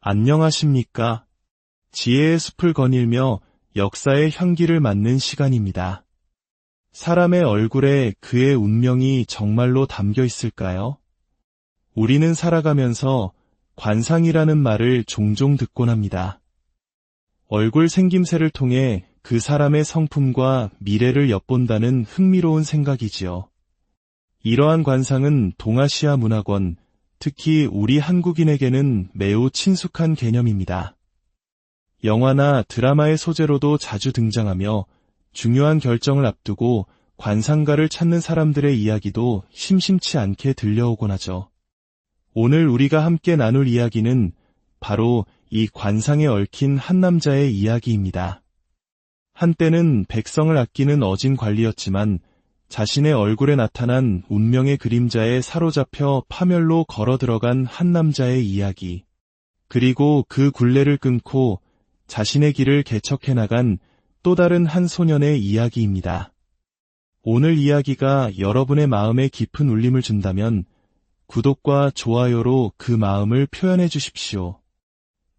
안녕하십니까? 지혜의 숲을 거닐며 역사의 향기를 맡는 시간입니다. 사람의 얼굴에 그의 운명이 정말로 담겨 있을까요? 우리는 살아가면서 관상이라는 말을 종종 듣곤 합니다. 얼굴 생김새를 통해 그 사람의 성품과 미래를 엿본다는 흥미로운 생각이지요. 이러한 관상은 동아시아 문화권, 특히 우리 한국인에게는 매우 친숙한 개념입니다. 영화나 드라마의 소재로도 자주 등장하며 중요한 결정을 앞두고 관상가를 찾는 사람들의 이야기도 심심치 않게 들려오곤 하죠. 오늘 우리가 함께 나눌 이야기는 바로 이 관상에 얽힌 한 남자의 이야기입니다. 한때는 백성을 아끼는 어진 관리였지만 자신의 얼굴에 나타난 운명의 그림자에 사로잡혀 파멸로 걸어 들어간 한 남자의 이야기, 그리고 그 굴레를 끊고 자신의 길을 개척해 나간 또 다른 한 소년의 이야기입니다. 오늘 이야기가 여러분의 마음에 깊은 울림을 준다면 구독과 좋아요로 그 마음을 표현해 주십시오.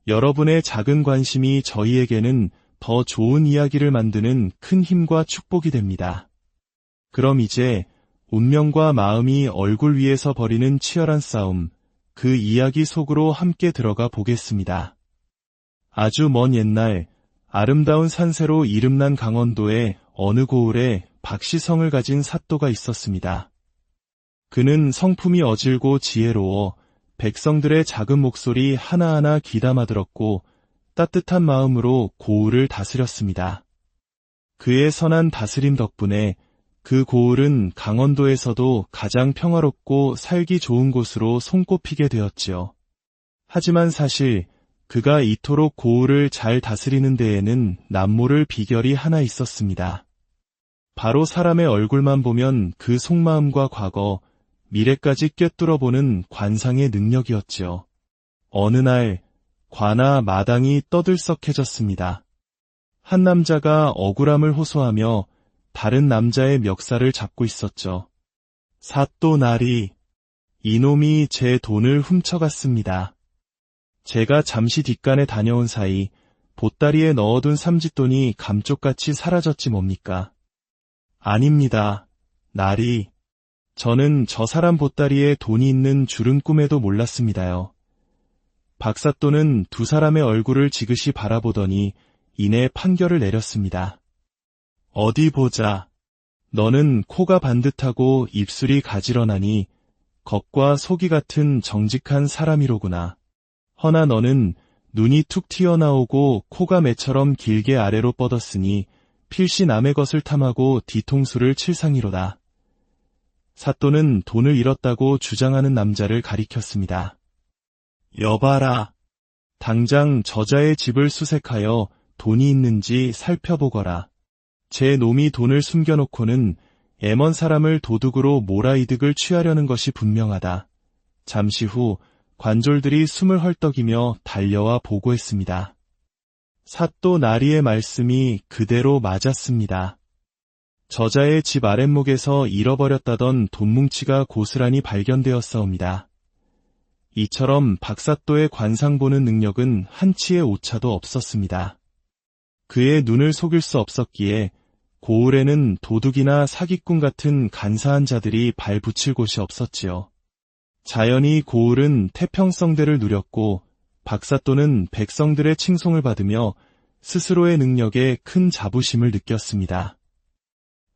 여러분의 작은 관심이 저희에게는 더 좋은 이야기를 만드는 큰 힘과 축복이 됩니다. 그럼 이제 운명과 마음이 얼굴 위에서 벌이는 치열한 싸움, 그 이야기 속으로 함께 들어가 보겠습니다. 아주 먼 옛날 아름다운 산세로 이름난 강원도의 어느 고을에 박시성을 가진 사또가 있었습니다. 그는 성품이 어질고 지혜로워 백성들의 작은 목소리 하나하나 귀담아 들었고 따뜻한 마음으로 고을을 다스렸습니다. 그의 선한 다스림 덕분에 그 고을은 강원도에서도 가장 평화롭고 살기 좋은 곳으로 손꼽히게 되었지요. 하지만 사실 그가 이토록 고을을 잘 다스리는 데에는 남모를 비결이 하나 있었습니다. 바로 사람의 얼굴만 보면 그 속마음과 과거, 미래까지 꿰뚫어보는 관상의 능력이었지요. 어느 날 관아 마당이 떠들썩해졌습니다. 한 남자가 억울함을 호소하며 다른 남자의 멱살을 잡고 있었죠. 사또 나리, 이놈이 제 돈을 훔쳐갔습니다. 제가 잠시 뒷간에 다녀온 사이 보따리에 넣어둔 삼짓돈이 감쪽같이 사라졌지 뭡니까? 아닙니다, 나리. 저는 저 사람 보따리에 돈이 있는 줄은 꿈에도 몰랐습니다요. 박사또는 두 사람의 얼굴을 지그시 바라보더니 이내 판결을 내렸습니다. 어디 보자. 너는 코가 반듯하고 입술이 가지런하니 겉과 속이 같은 정직한 사람이로구나. 허나 너는 눈이 툭 튀어나오고 코가 매처럼 길게 아래로 뻗었으니 필시 남의 것을 탐하고 뒤통수를 칠 상이로다. 사또는 돈을 잃었다고 주장하는 남자를 가리켰습니다. 여봐라. 당장 저자의 집을 수색하여 돈이 있는지 살펴보거라. 제 놈이 돈을 숨겨놓고는 애먼 사람을 도둑으로 몰아이득을 취하려는 것이 분명하다. 잠시 후 관졸들이 숨을 헐떡이며 달려와 보고했습니다. 사또 나리의 말씀이 그대로 맞았습니다. 저자의 집 아랫목에서 잃어버렸다던 돈뭉치가 고스란히 발견되었사옵니다. 이처럼 박사또의 관상 보는 능력은 한치의 오차도 없었습니다. 그의 눈을 속일 수 없었기에 고을에는 도둑이나 사기꾼 같은 간사한 자들이 발붙일 곳이 없었지요. 자연히 고을은 태평성대를 누렸고 박사또는 백성들의 칭송을 받으며 스스로의 능력에 큰 자부심을 느꼈습니다.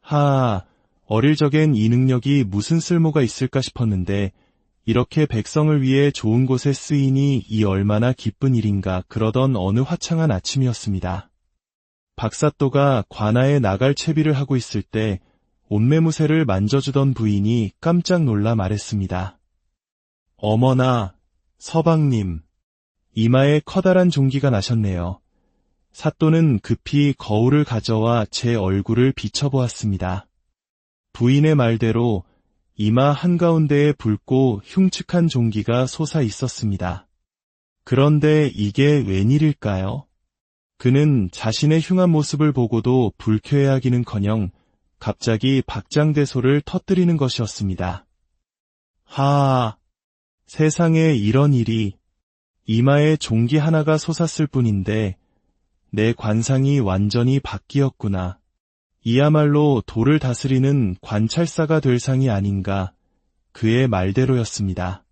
하아, 어릴 적엔 이 능력이 무슨 쓸모가 있을까 싶었는데 이렇게 백성을 위해 좋은 곳에 쓰이니 이 얼마나 기쁜 일인가 그러던 어느 화창한 아침이었습니다. 박사또가 관아에 나갈 채비를 하고 있을 때 옷매무새를 만져주던 부인이 깜짝 놀라 말했습니다. 어머나, 서방님. 이마에 커다란 종기가 나셨네요. 사또는 급히 거울을 가져와 제 얼굴을 비춰보았습니다. 부인의 말대로 이마 한가운데에 붉고 흉측한 종기가 솟아 있었습니다. 그런데 이게 웬일일까요? 그는 자신의 흉한 모습을 보고도 불쾌해하기는커녕 갑자기 박장대소를 터뜨리는 것이었습니다. 하아, 세상에 이런 일이. 이마에 종기 하나가 솟았을 뿐인데 내 관상이 완전히 바뀌었구나. 이야말로 도를 다스리는 관찰사가 될 상이 아닌가. 그의 말대로였습니다.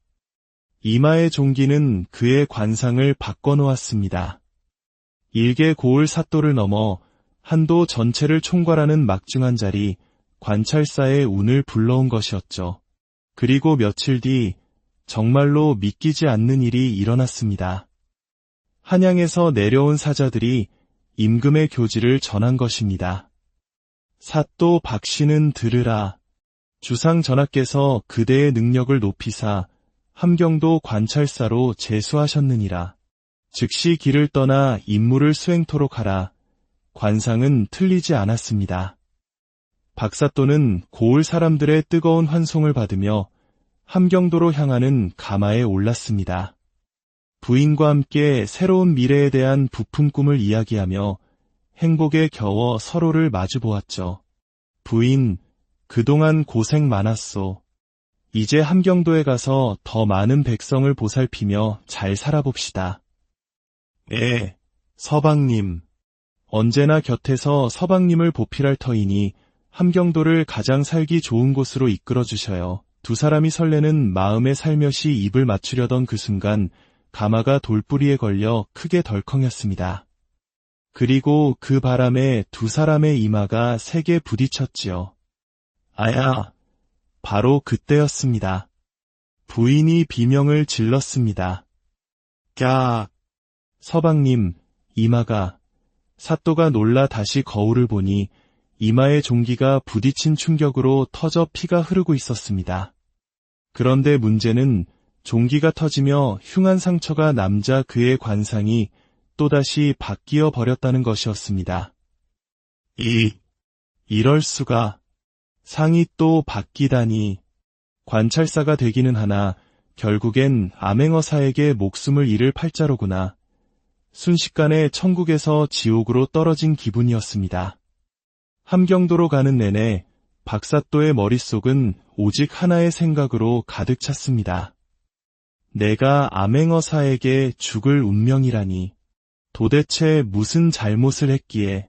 이마의 종기는 그의 관상을 바꿔놓았습니다. 일개 고을 사도를 넘어 한도 전체를 총괄하는 막중한 자리, 관찰사의 운을 불러온 것이었죠. 그리고 며칠 뒤 정말로 믿기지 않는 일이 일어났습니다. 한양에서 내려온 사자들이 임금의 교지를 전한 것입니다. 사또 박씨는 들으라. 주상 전하께서 그대의 능력을 높이사 함경도 관찰사로 제수하셨느니라. 즉시 길을 떠나 임무를 수행토록 하라. 관상은 틀리지 않았습니다. 박사또는 고을 사람들의 뜨거운 환송을 받으며 함경도로 향하는 가마에 올랐습니다. 부인과 함께 새로운 미래에 대한 부푼 꿈을 이야기하며 행복에 겨워 서로를 마주보았죠. 부인, 그동안 고생 많았소. 이제 함경도에 가서 더 많은 백성을 보살피며 잘 살아봅시다. 예, 서방님. 언제나 곁에서 서방님을 보필할 터이니 함경도를 가장 살기 좋은 곳으로 이끌어주셔요. 두 사람이 설레는 마음에 살며시 입을 맞추려던 그 순간 가마가 돌뿌리에 걸려 크게 덜컹였습니다. 그리고 그 바람에 두 사람의 이마가 세게 부딪혔지요. 아야! 바로 그때였습니다. 부인이 비명을 질렀습니다. 깍! 서방님, 이마가... 사또가 놀라 다시 거울을 보니 이마의 종기가 부딪힌 충격으로 터져 피가 흐르고 있었습니다. 그런데 문제는 종기가 터지며 흉한 상처가 남자 그의 관상이 또다시 바뀌어 버렸다는 것이었습니다. 이럴 수가. 상이 또 바뀌다니. 관찰사가 되기는 하나 결국엔 암행어사에게 목숨을 잃을 팔자로구나. 순식간에 천국에서 지옥으로 떨어진 기분이었습니다. 함경도로 가는 내내 박사또의 머릿속은 오직 하나의 생각으로 가득 찼습니다. 내가 암행어사에게 죽을 운명이라니. 도대체 무슨 잘못을 했기에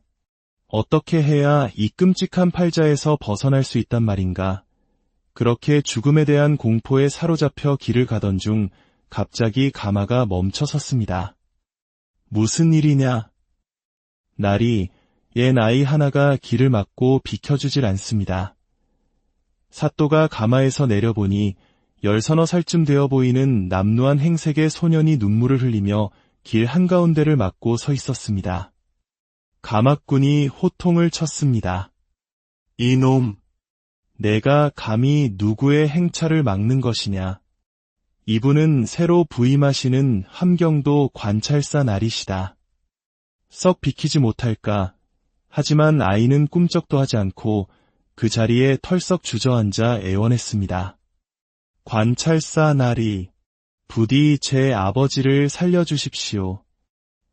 어떻게 해야 이 끔찍한 팔자에서 벗어날 수 있단 말인가. 그렇게 죽음에 대한 공포에 사로잡혀 길을 가던 중 갑자기 가마가 멈춰 섰습니다. 무슨 일이냐? 날이 옛 아이 하나가 길을 막고 비켜주질 않습니다. 사또가 가마에서 내려보니 10서너 살쯤 되어 보이는 남루한 행색의 소년이 눈물을 흘리며 길 한가운데를 막고 서 있었습니다. 가마꾼이 호통을 쳤습니다. 이놈! 내가 감히 누구의 행차를 막는 것이냐? 이분은 새로 부임하시는 함경도 관찰사 날이시다. 썩 비키지 못할까? 하지만 아이는 꿈쩍도 하지 않고 그 자리에 털썩 주저앉아 애원했습니다. 관찰사 나리, 부디 제 아버지를 살려주십시오.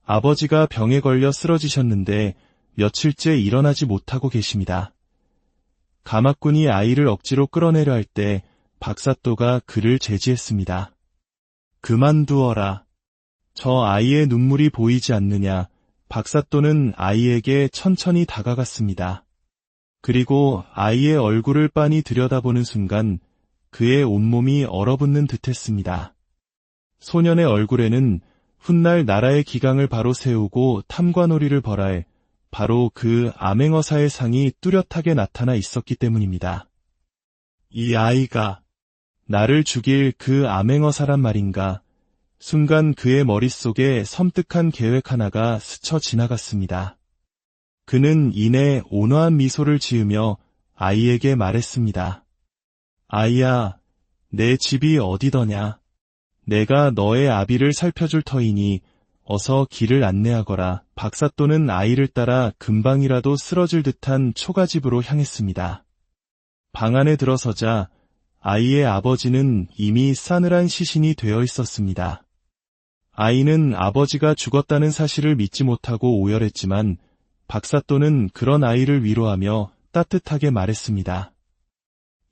아버지가 병에 걸려 쓰러지셨는데 며칠째 일어나지 못하고 계십니다. 가마꾼이 아이를 억지로 끌어내려 할 때 박사또가 그를 제지했습니다. 그만두어라. 저 아이의 눈물이 보이지 않느냐. 박사또는 아이에게 천천히 다가갔습니다. 그리고 아이의 얼굴을 빤히 들여다보는 순간 그의 온몸이 얼어붙는 듯했습니다. 소년의 얼굴에는 훗날 나라의 기강을 바로 세우고 탐관오리를 벌할 바로 그 암행어사의 상이 뚜렷하게 나타나 있었기 때문입니다. 이 아이가 나를 죽일 그 암행어사란 말인가. 순간 그의 머릿속에 섬뜩한 계획 하나가 스쳐 지나갔습니다. 그는 이내 온화한 미소를 지으며 아이에게 말했습니다. 아이야, 내 집이 어디더냐? 내가 너의 아비를 살펴줄 터이니 어서 길을 안내하거라. 박사또는 아이를 따라 금방이라도 쓰러질 듯한 초가집으로 향했습니다. 방 안에 들어서자 아이의 아버지는 이미 싸늘한 시신이 되어 있었습니다. 아이는 아버지가 죽었다는 사실을 믿지 못하고 오열했지만 박사또는 그런 아이를 위로하며 따뜻하게 말했습니다.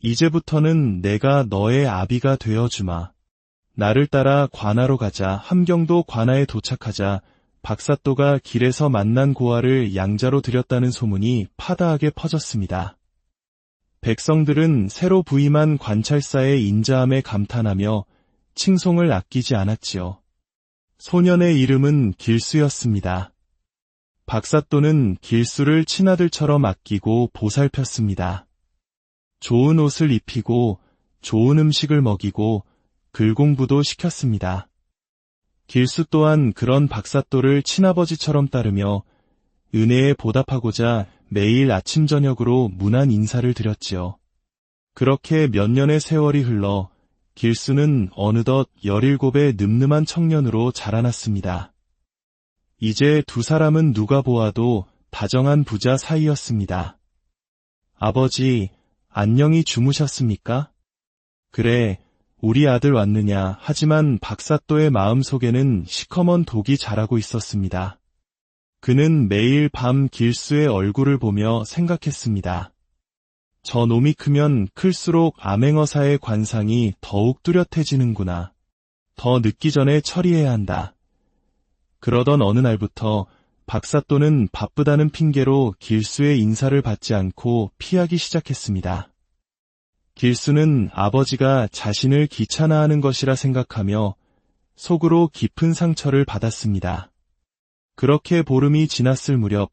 이제부터는 내가 너의 아비가 되어주마. 나를 따라 관아로 가자. 함경도 관아에 도착하자 박사또가 길에서 만난 고아를 양자로 들였다는 소문이 파다하게 퍼졌습니다. 백성들은 새로 부임한 관찰사의 인자함에 감탄하며 칭송을 아끼지 않았지요. 소년의 이름은 길수였습니다. 박사또는 길수를 친아들처럼 아끼고 보살폈습니다. 좋은 옷을 입히고 좋은 음식을 먹이고 글 공부도 시켰습니다. 길수 또한 그런 박사또를 친아버지처럼 따르며 은혜에 보답하고자 매일 아침 저녁으로 문안 인사를 드렸지요. 그렇게 몇 년의 세월이 흘러 길수는 어느덧 17의 늠름한 청년으로 자라났습니다. 이제 두 사람은 누가 보아도 다정한 부자 사이였습니다. 아버지, 안녕히 주무셨습니까? 그래, 우리 아들 왔느냐. 하지만 박사또의 마음속에는 시커먼 독이 자라고 있었습니다. 그는 매일 밤 길수의 얼굴을 보며 생각했습니다. 저 놈이 크면 클수록 암행어사의 관상이 더욱 뚜렷해지는구나. 더 늦기 전에 처리해야 한다. 그러던 어느 날부터 박사또는 바쁘다는 핑계로 길수의 인사를 받지 않고 피하기 시작했습니다. 길수는 아버지가 자신을 귀찮아하는 것이라 생각하며 속으로 깊은 상처를 받았습니다. 그렇게 보름이 지났을 무렵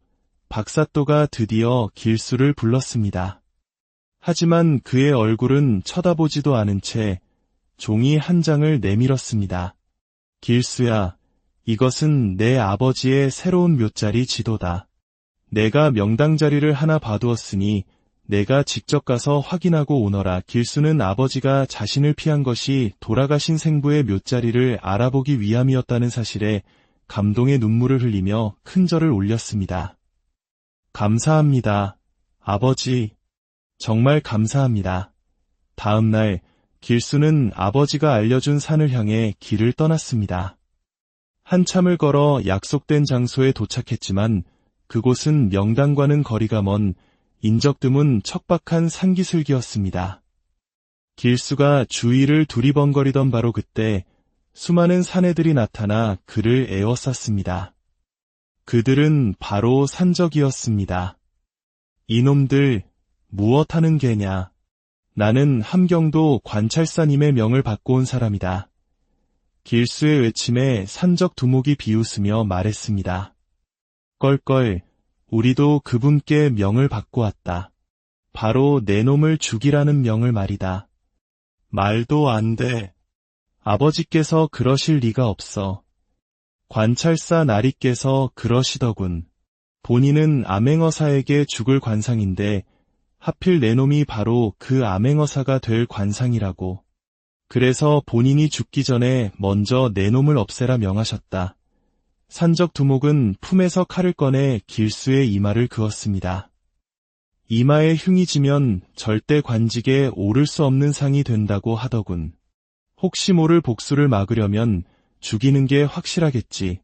박사또가 드디어 길수를 불렀습니다. 하지만 그의 얼굴은 쳐다보지도 않은 채 종이 한 장을 내밀었습니다. 길수야, 이것은 내 아버지의 새로운 묘자리 지도다. 내가 명당 자리를 하나 봐두었으니 내가 직접 가서 확인하고 오너라. 길수는 아버지가 자신을 피한 것이 돌아가신 생부의 묘자리를 알아보기 위함이었다는 사실에 감동의 눈물을 흘리며 큰 절을 올렸습니다. 감사합니다, 아버지. 정말 감사합니다. 다음 날 길수는 아버지가 알려준 산을 향해 길을 떠났습니다. 한참을 걸어 약속된 장소에 도착했지만 그곳은 명당과는 거리가 먼 인적 드문 척박한 산기슭이었습니다. 길수가 주위를 두리번거리던 바로 그때 수많은 사내들이 나타나 그를 에워쌌습니다. 그들은 바로 산적이었습니다. 이놈들, 무엇하는 개냐. 나는 함경도 관찰사님의 명을 받고 온 사람이다. 길수의 외침에 산적 두목이 비웃으며 말했습니다. 껄껄, 우리도 그분께 명을 받고 왔다. 바로 내 놈을 죽이라는 명을 말이다. 말도 안 돼. 아버지께서 그러실 리가 없어. 관찰사 나리께서 그러시더군. 본인은 암행어사에게 죽을 관상인데 하필 내 놈이 바로 그 암행어사가 될 관상이라고. 그래서 본인이 죽기 전에 먼저 내 놈을 없애라 명하셨다. 산적 두목은 품에서 칼을 꺼내 길수의 이마를 그었습니다. 이마에 흉이 지면 절대 관직에 오를 수 없는 상이 된다고 하더군. 혹시 모를 복수를 막으려면 죽이는 게 확실하겠지.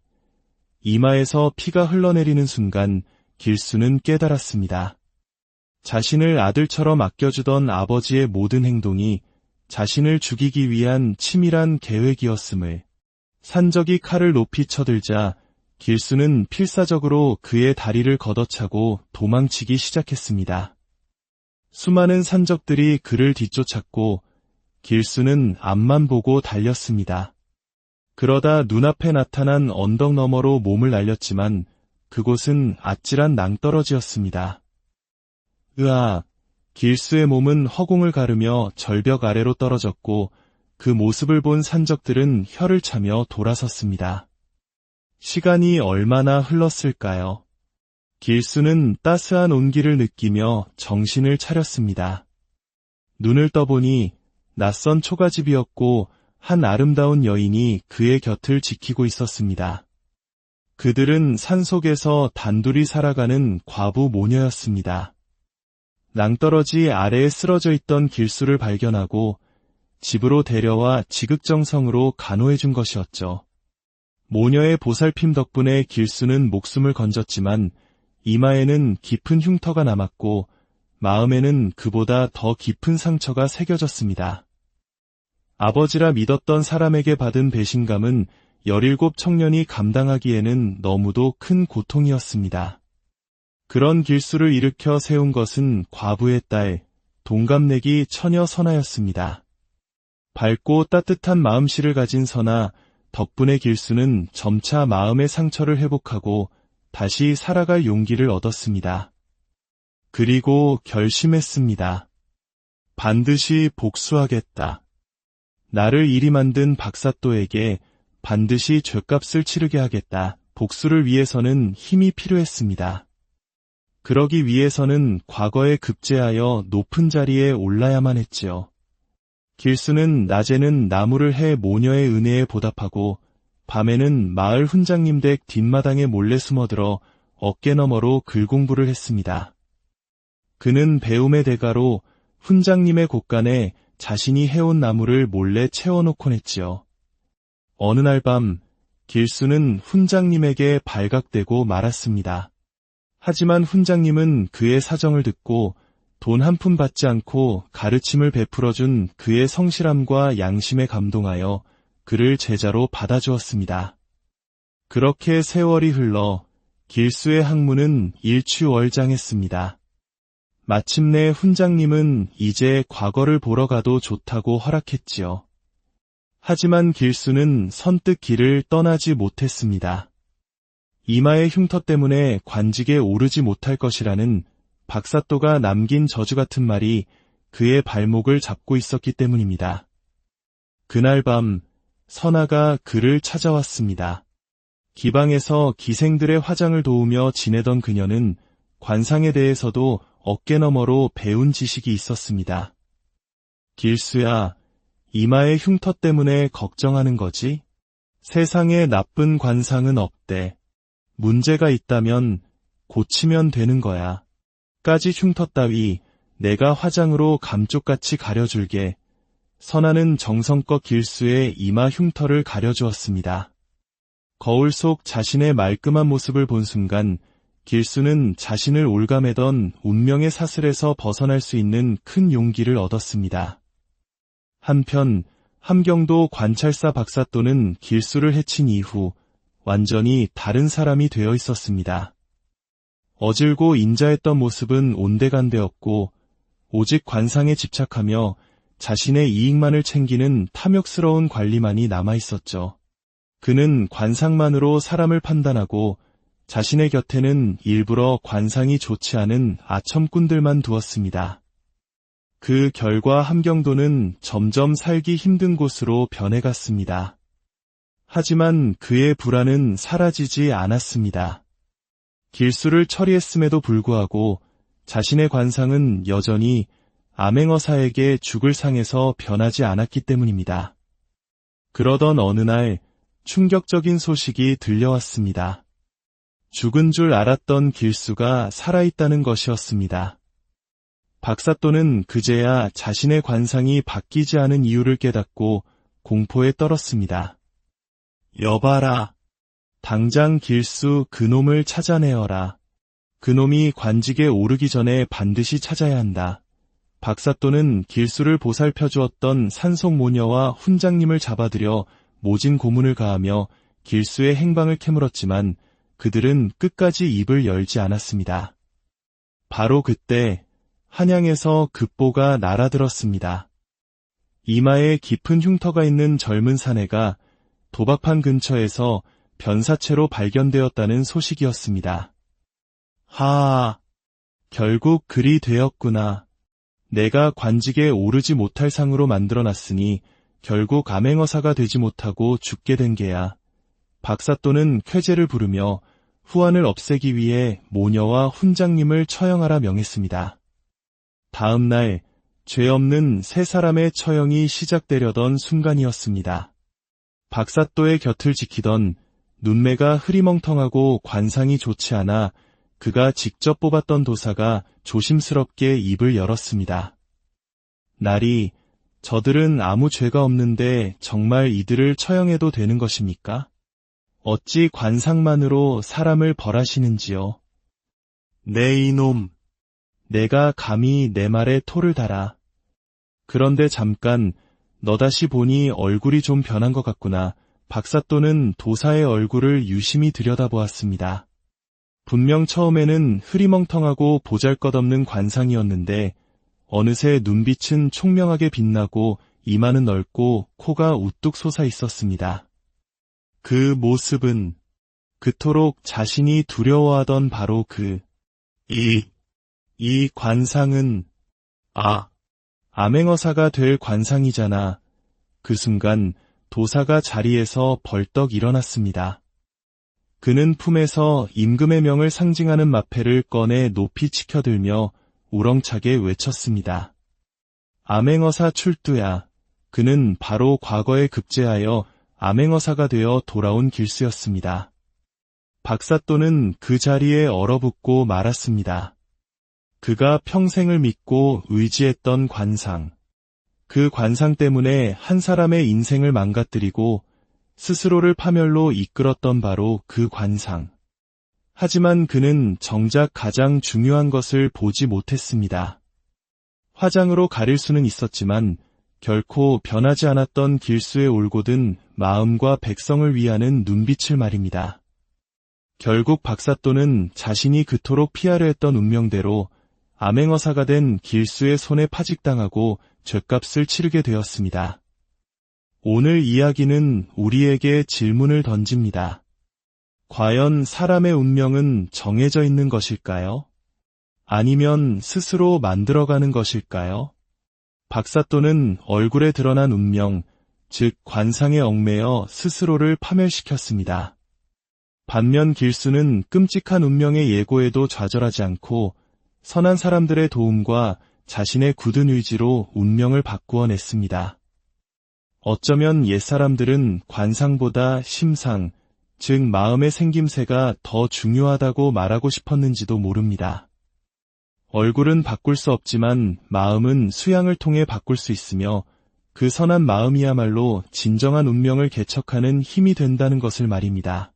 이마에서 피가 흘러내리는 순간 길수는 깨달았습니다. 자신을 아들처럼 아껴주던 아버지의 모든 행동이 자신을 죽이기 위한 치밀한 계획이었음을. 산적이 칼을 높이 쳐들자 길수는 필사적으로 그의 다리를 걷어차고 도망치기 시작했습니다. 수많은 산적들이 그를 뒤쫓았고 길수는 앞만 보고 달렸습니다. 그러다 눈앞에 나타난 언덕 너머로 몸을 날렸지만 그곳은 아찔한 낭떠러지였습니다. 으아! 길수의 몸은 허공을 가르며 절벽 아래로 떨어졌고 그 모습을 본 산적들은 혀를 차며 돌아섰습니다. 시간이 얼마나 흘렀을까요? 길수는 따스한 온기를 느끼며 정신을 차렸습니다. 눈을 떠보니 낯선 초가집이었고 한 아름다운 여인이 그의 곁을 지키고 있었습니다. 그들은 산속에서 단둘이 살아가는 과부 모녀였습니다. 낭떠러지 아래에 쓰러져 있던 길수를 발견하고 집으로 데려와 지극정성으로 간호해 준 것이었죠. 모녀의 보살핌 덕분에 길수는 목숨을 건졌지만 이마에는 깊은 흉터가 남았고 마음에는 그보다 더 깊은 상처가 새겨졌습니다. 아버지라 믿었던 사람에게 받은 배신감은 17 청년이 감당하기에는 너무도 큰 고통이었습니다. 그런 길수를 일으켜 세운 것은 과부의 딸, 동갑내기 처녀 선아였습니다. 밝고 따뜻한 마음씨를 가진 선아, 덕분에 길수는 점차 마음의 상처를 회복하고 다시 살아갈 용기를 얻었습니다. 그리고 결심했습니다. 반드시 복수하겠다. 나를 이리 만든 박사또에게 반드시 죗값을 치르게 하겠다. 복수를 위해서는 힘이 필요했습니다. 그러기 위해서는 과거에 급제하여 높은 자리에 올라야만 했지요. 길수는 낮에는 나무를 해 모녀의 은혜에 보답하고 밤에는 마을 훈장님 댁 뒷마당에 몰래 숨어들어 어깨너머로 글공부를 했습니다. 그는 배움의 대가로 훈장님의 곳간에 자신이 해온 나무를 몰래 채워놓곤 했지요. 어느 날 밤 길수는 훈장님에게 발각되고 말았습니다. 하지만 훈장님은 그의 사정을 듣고 돈 한 푼 받지 않고 가르침을 베풀어준 그의 성실함과 양심에 감동하여 그를 제자로 받아주었습니다. 그렇게 세월이 흘러 길수의 학문은 일취월장했습니다. 마침내 훈장님은 이제 과거를 보러 가도 좋다고 허락했지요. 하지만 길수는 선뜻 길을 떠나지 못했습니다. 이마의 흉터 때문에 관직에 오르지 못할 것이라는 박사또가 남긴 저주 같은 말이 그의 발목을 잡고 있었기 때문입니다. 그날 밤 선아가 그를 찾아왔습니다. 기방에서 기생들의 화장을 도우며 지내던 그녀는 관상에 대해서도 어깨너머로 배운 지식이 있었습니다. 길수야, 이마의 흉터 때문에 걱정하는 거지? 세상에 나쁜 관상은 없대. 문제가 있다면 고치면 되는 거야. 까지 흉터 따위 내가 화장으로 감쪽같이 가려줄게. 선아는 정성껏 길수의 이마 흉터를 가려주었습니다. 거울 속 자신의 말끔한 모습을 본 순간 길수는 자신을 올가매던 운명의 사슬에서 벗어날 수 있는 큰 용기를 얻었습니다. 한편 함경도 관찰사 박사또는 길수를 해친 이후 완전히 다른 사람이 되어 있었습니다. 어질고 인자했던 모습은 온데간데없고 오직 관상에 집착하며 자신의 이익만을 챙기는 탐욕스러운 관리만이 남아있었죠. 그는 관상만으로 사람을 판단하고 자신의 곁에는 일부러 관상이 좋지 않은 아첨꾼들만 두었습니다. 그 결과 함경도는 점점 살기 힘든 곳으로 변해갔습니다. 하지만 그의 불안은 사라지지 않았습니다. 길수를 처리했음에도 불구하고 자신의 관상은 여전히 암행어사에게 죽을 상에서 변하지 않았기 때문입니다. 그러던 어느 날 충격적인 소식이 들려왔습니다. 죽은 줄 알았던 길수가 살아있다는 것이었습니다. 박사또는 그제야 자신의 관상이 바뀌지 않은 이유를 깨닫고 공포에 떨었습니다. 여봐라. 당장 길수 그놈을 찾아내어라. 그놈이 관직에 오르기 전에 반드시 찾아야 한다. 박사또는 길수를 보살펴 주었던 산속 모녀와 훈장님을 잡아들여 모진 고문을 가하며 길수의 행방을 캐물었지만 그들은 끝까지 입을 열지 않았습니다. 바로 그때 한양에서 급보가 날아들었습니다. 이마에 깊은 흉터가 있는 젊은 사내가 도박판 근처에서 변사체로 발견되었다는 소식이었습니다. 하아, 결국 그리 되었구나. 내가 관직에 오르지 못할 상으로 만들어놨으니 결국 암행어사가 되지 못하고 죽게 된 게야. 박사또는 쾌재를 부르며 후환을 없애기 위해 모녀와 훈장님을 처형하라 명했습니다. 다음 날 죄 없는 세 사람의 처형이 시작되려던 순간이었습니다. 박사또의 곁을 지키던 눈매가 흐리멍텅하고 관상이 좋지 않아 그가 직접 뽑았던 도사가 조심스럽게 입을 열었습니다. 나리, 저들은 아무 죄가 없는데 정말 이들을 처형해도 되는 것입니까? 어찌 관상만으로 사람을 벌하시는지요? 네 이놈, 내가 감히 내 말에 토를 달아. 그런데 잠깐 너 다시 보니 얼굴이 좀 변한 것 같구나. 박사또는 도사의 얼굴을 유심히 들여다보았습니다. 분명 처음에는 흐리멍텅하고 보잘것없는 관상이었는데 어느새 눈빛은 총명하게 빛나고 이마는 넓고 코가 우뚝 솟아 있었습니다. 그 모습은 그토록 자신이 두려워하던 바로 이 관상은 암행어사가 될 관상이잖아. 그 순간 도사가 자리에서 벌떡 일어났습니다. 그는 품에서 임금의 명을 상징하는 마패를 꺼내 높이 치켜들며 우렁차게 외쳤습니다. 암행어사 출두야. 그는 바로 과거에 급제하여 암행어사가 되어 돌아온 길수였습니다. 박사또는 그 자리에 얼어붙고 말았습니다. 그가 평생을 믿고 의지했던 관상. 그 관상 때문에 한 사람의 인생을 망가뜨리고 스스로를 파멸로 이끌었던 바로 그 관상. 하지만 그는 정작 가장 중요한 것을 보지 못했습니다. 화장으로 가릴 수는 있었지만 결코 변하지 않았던 길수의 올곧은 마음과 백성을 위하는 눈빛을 말입니다. 결국 박사또는 자신이 그토록 피하려 했던 운명대로 암행어사가 된 길수의 손에 파직당하고 죗값을 치르게 되었습니다. 오늘 이야기는 우리에게 질문을 던집니다. 과연 사람의 운명은 정해져 있는 것일까요? 아니면 스스로 만들어가는 것일까요? 박사또는 얼굴에 드러난 운명, 즉 관상에 얽매여 스스로를 파멸시켰습니다. 반면 길수는 끔찍한 운명의 예고에도 좌절하지 않고 선한 사람들의 도움과 자신의 굳은 의지로 운명을 바꾸어 냈습니다. 어쩌면 옛사람들은 관상보다 심상, 즉 마음의 생김새가 더 중요하다고 말하고 싶었는지도 모릅니다. 얼굴은 바꿀 수 없지만 마음은 수양을 통해 바꿀 수 있으며 그 선한 마음이야말로 진정한 운명을 개척하는 힘이 된다는 것을 말입니다.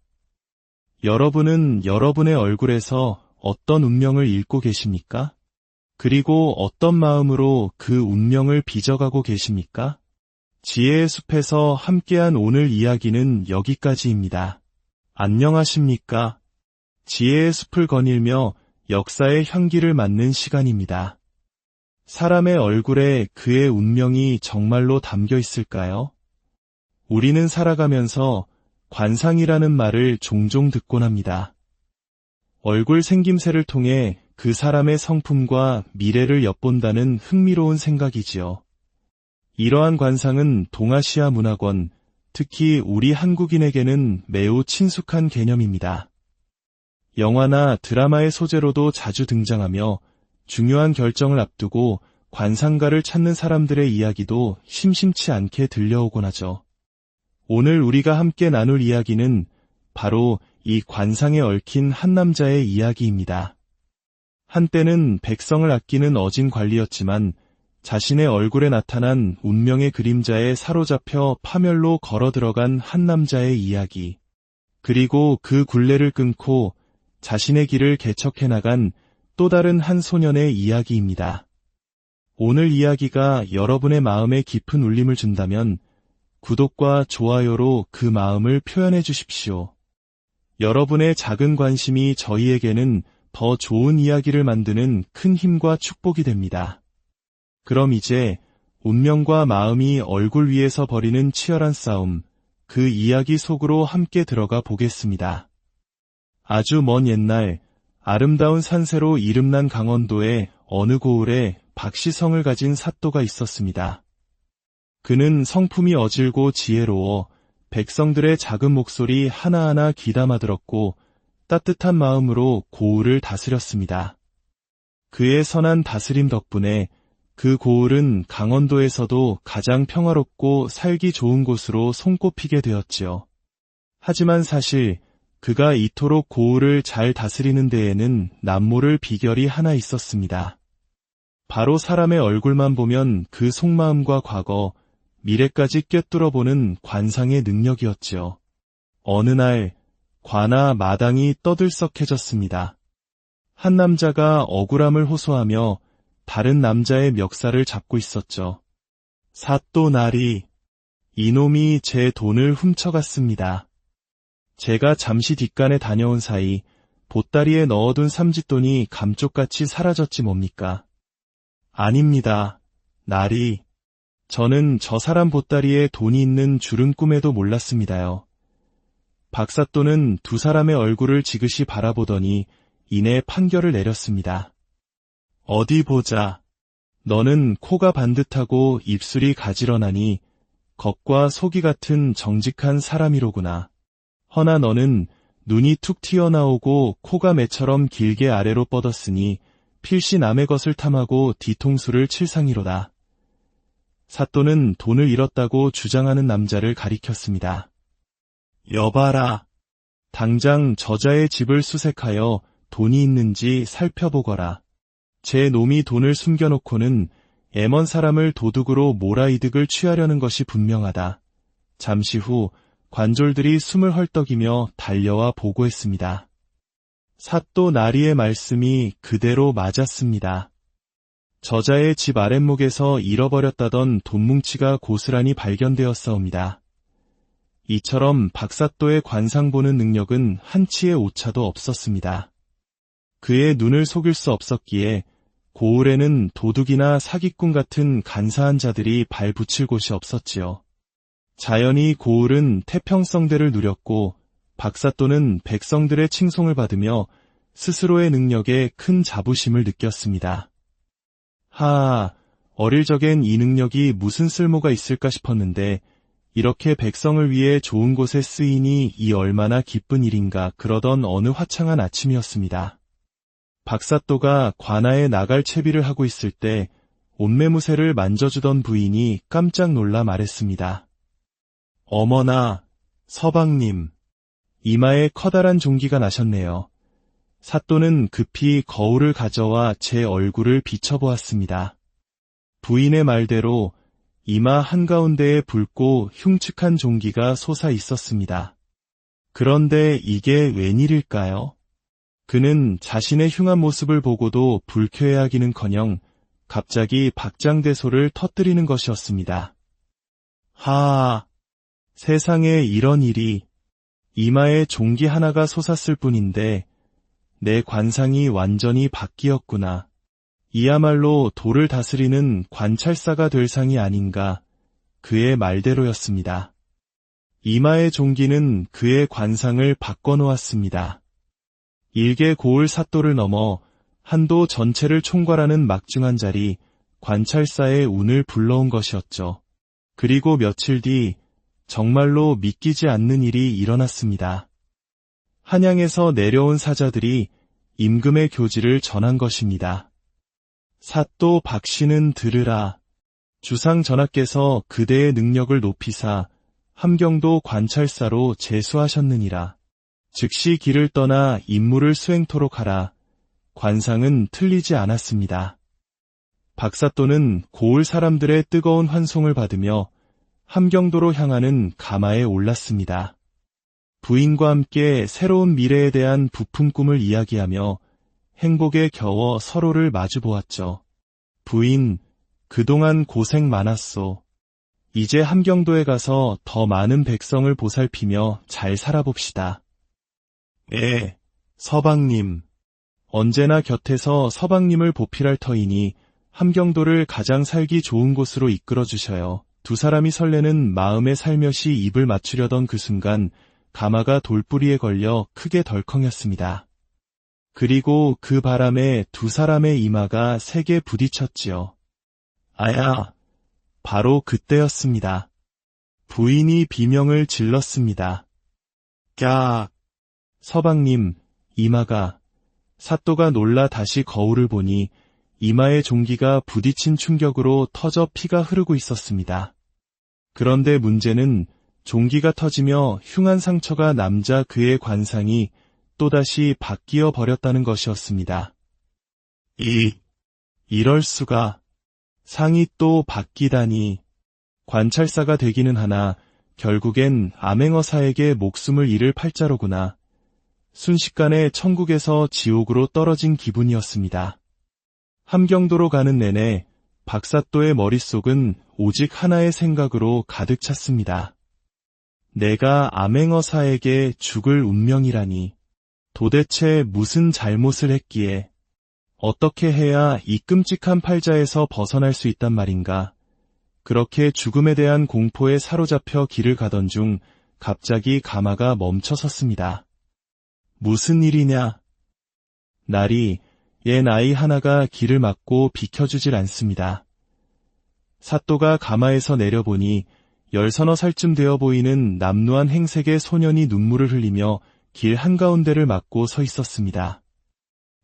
여러분은 여러분의 얼굴에서 어떤 운명을 읽고 계십니까? 그리고 어떤 마음으로 그 운명을 빚어가고 계십니까? 지혜의 숲에서 함께한 오늘 이야기는 여기까지입니다. 안녕하십니까? 지혜의 숲을 거닐며 역사의 향기를 맡는 시간입니다. 사람의 얼굴에 그의 운명이 정말로 담겨 있을까요? 우리는 살아가면서 관상이라는 말을 종종 듣곤 합니다. 얼굴 생김새를 통해 그 사람의 성품과 미래를 엿본다는 흥미로운 생각이지요. 이러한 관상은 동아시아 문화권, 특히 우리 한국인에게는 매우 친숙한 개념입니다. 영화나 드라마의 소재로도 자주 등장하며 중요한 결정을 앞두고 관상가를 찾는 사람들의 이야기도 심심치 않게 들려오곤 하죠. 오늘 우리가 함께 나눌 이야기는 바로 이 관상에 얽힌 한 남자의 이야기입니다. 한때는 백성을 아끼는 어진 관리였지만 자신의 얼굴에 나타난 운명의 그림자에 사로잡혀 파멸로 걸어 들어간 한 남자의 이야기. 그리고 그 굴레를 끊고 자신의 길을 개척해 나간 또 다른 한 소년의 이야기입니다. 오늘 이야기가 여러분의 마음에 깊은 울림을 준다면 구독과 좋아요로 그 마음을 표현해 주십시오. 여러분의 작은 관심이 저희에게는 더 좋은 이야기를 만드는 큰 힘과 축복이 됩니다. 그럼 이제 운명과 마음이 얼굴 위에서 벌이는 치열한 싸움, 그 이야기 속으로 함께 들어가 보겠습니다. 아주 먼 옛날 아름다운 산세로 이름난 강원도의 어느 고을에 박시성을 가진 사또가 있었습니다. 그는 성품이 어질고 지혜로워 백성들의 작은 목소리 하나하나 귀담아 들었고 따뜻한 마음으로 고을을 다스렸습니다. 그의 선한 다스림 덕분에 그 고을은 강원도에서도 가장 평화롭고 살기 좋은 곳으로 손꼽히게 되었지요. 하지만 사실 그가 이토록 고을을 잘 다스리는 데에는 남모를 비결이 하나 있었습니다. 바로 사람의 얼굴만 보면 그 속마음과 과거, 미래까지 꿰뚫어보는 관상의 능력이었지요. 어느 날 관아 마당이 떠들썩해졌습니다. 한 남자가 억울함을 호소하며 다른 남자의 멱살을 잡고 있었죠. 사또 나리, 이놈이 제 돈을 훔쳐갔습니다. 제가 잠시 뒷간에 다녀온 사이 보따리에 넣어둔 삼짓돈이 감쪽같이 사라졌지 뭡니까? 아닙니다. 나리. 저는 저 사람 보따리에 돈이 있는 줄은 꿈에도 몰랐습니다요. 박사또는 두 사람의 얼굴을 지그시 바라보더니 이내 판결을 내렸습니다. 어디 보자. 너는 코가 반듯하고 입술이 가지런하니 겉과 속이 같은 정직한 사람이로구나. 허나 너는 눈이 툭 튀어나오고 코가 매처럼 길게 아래로 뻗었으니 필시 남의 것을 탐하고 뒤통수를 칠 상이로다. 사또는 돈을 잃었다고 주장하는 남자를 가리켰습니다. 여봐라. 당장 저자의 집을 수색하여 돈이 있는지 살펴보거라. 제 놈이 돈을 숨겨놓고는 애먼 사람을 도둑으로 몰아이득을 취하려는 것이 분명하다. 잠시 후 관졸들이 숨을 헐떡이며 달려와 보고했습니다. 사또 나리의 말씀이 그대로 맞았습니다. 저자의 집 아랫목에서 잃어버렸다던 돈뭉치가 고스란히 발견되었사옵니다. 이처럼 박사또의 관상 보는 능력은 한치의 오차도 없었습니다. 그의 눈을 속일 수 없었기에 고을에는 도둑이나 사기꾼 같은 간사한 자들이 발붙일 곳이 없었지요. 자연히 고을은 태평성대를 누렸고 박사또는 백성들의 칭송을 받으며 스스로의 능력에 큰 자부심을 느꼈습니다. 하하, 어릴 적엔 이 능력이 무슨 쓸모가 있을까 싶었는데 이렇게 백성을 위해 좋은 곳에 쓰이니 이 얼마나 기쁜 일인가 그러던 어느 화창한 아침이었습니다. 박사또가 관아에 나갈 채비를 하고 있을 때 옷매무새를 만져주던 부인이 깜짝 놀라 말했습니다. 어머나, 서방님. 이마에 커다란 종기가 나셨네요. 사또는 급히 거울을 가져와 제 얼굴을 비춰보았습니다. 부인의 말대로 이마 한가운데에 붉고 흉측한 종기가 솟아 있었습니다. 그런데 이게 웬일일까요? 그는 자신의 흉한 모습을 보고도 불쾌해하기는커녕 갑자기 박장대소를 터뜨리는 것이었습니다. 하하, 세상에 이런 일이. 이마에 종기 하나가 솟았을 뿐인데 내 관상이 완전히 바뀌었구나. 이야말로 도를 다스리는 관찰사가 될 상이 아닌가. 그의 말대로였습니다. 이마의 종기는 그의 관상을 바꿔놓았습니다. 일개 고을 사또를 넘어 한도 전체를 총괄하는 막중한 자리, 관찰사의 운을 불러온 것이었죠. 그리고 며칠 뒤 정말로 믿기지 않는 일이 일어났습니다. 한양에서 내려온 사자들이 임금의 교지를 전한 것입니다. 사또 박씨는 들으라. 주상 전하께서 그대의 능력을 높이사 함경도 관찰사로 제수하셨느니라. 즉시 길을 떠나 임무를 수행토록 하라. 관상은 틀리지 않았습니다. 박사또는 고을 사람들의 뜨거운 환송을 받으며 함경도로 향하는 가마에 올랐습니다. 부인과 함께 새로운 미래에 대한 부푼 꿈을 이야기하며 행복에 겨워 서로를 마주보았죠. 부인, 그동안 고생 많았소. 이제 함경도에 가서 더 많은 백성을 보살피며 잘 살아봅시다. 예, 서방님. 언제나 곁에서 서방님을 보필할 터이니 함경도를 가장 살기 좋은 곳으로 이끌어주셔요. 두 사람이 설레는 마음에 살며시 입을 맞추려던 그 순간 가마가 돌뿌리에 걸려 크게 덜컹였습니다. 그리고 그 바람에 두 사람의 이마가 세게 부딪혔지요. 아야! 바로 그때였습니다. 부인이 비명을 질렀습니다. 깍! 서방님, 이마가. 사또가 놀라 다시 거울을 보니 이마의 종기가 부딪힌 충격으로 터져 피가 흐르고 있었습니다. 그런데 문제는 종기가 터지며 흉한 상처가 남자 그의 관상이 또다시 바뀌어 버렸다는 것이었습니다. 이럴 수가. 상이 또 바뀌다니. 관찰사가 되기는 하나 결국엔 암행어사에게 목숨을 잃을 팔자로구나. 순식간에 천국에서 지옥으로 떨어진 기분이었습니다. 함경도로 가는 내내 박사또의 머릿속은 오직 하나의 생각으로 가득 찼습니다. 내가 암행어사에게 죽을 운명이라니. 도대체 무슨 잘못을 했기에 어떻게 해야 이 끔찍한 팔자에서 벗어날 수 있단 말인가. 그렇게 죽음에 대한 공포에 사로잡혀 길을 가던 중 갑자기 가마가 멈춰 섰습니다. 무슨 일이냐? 날이 옛 아이 하나가 길을 막고 비켜주질 않습니다. 사또가 가마에서 내려보니 열서너 살쯤 되어 보이는 남루한 행색의 소년이 눈물을 흘리며 길 한가운데를 막고 서 있었습니다.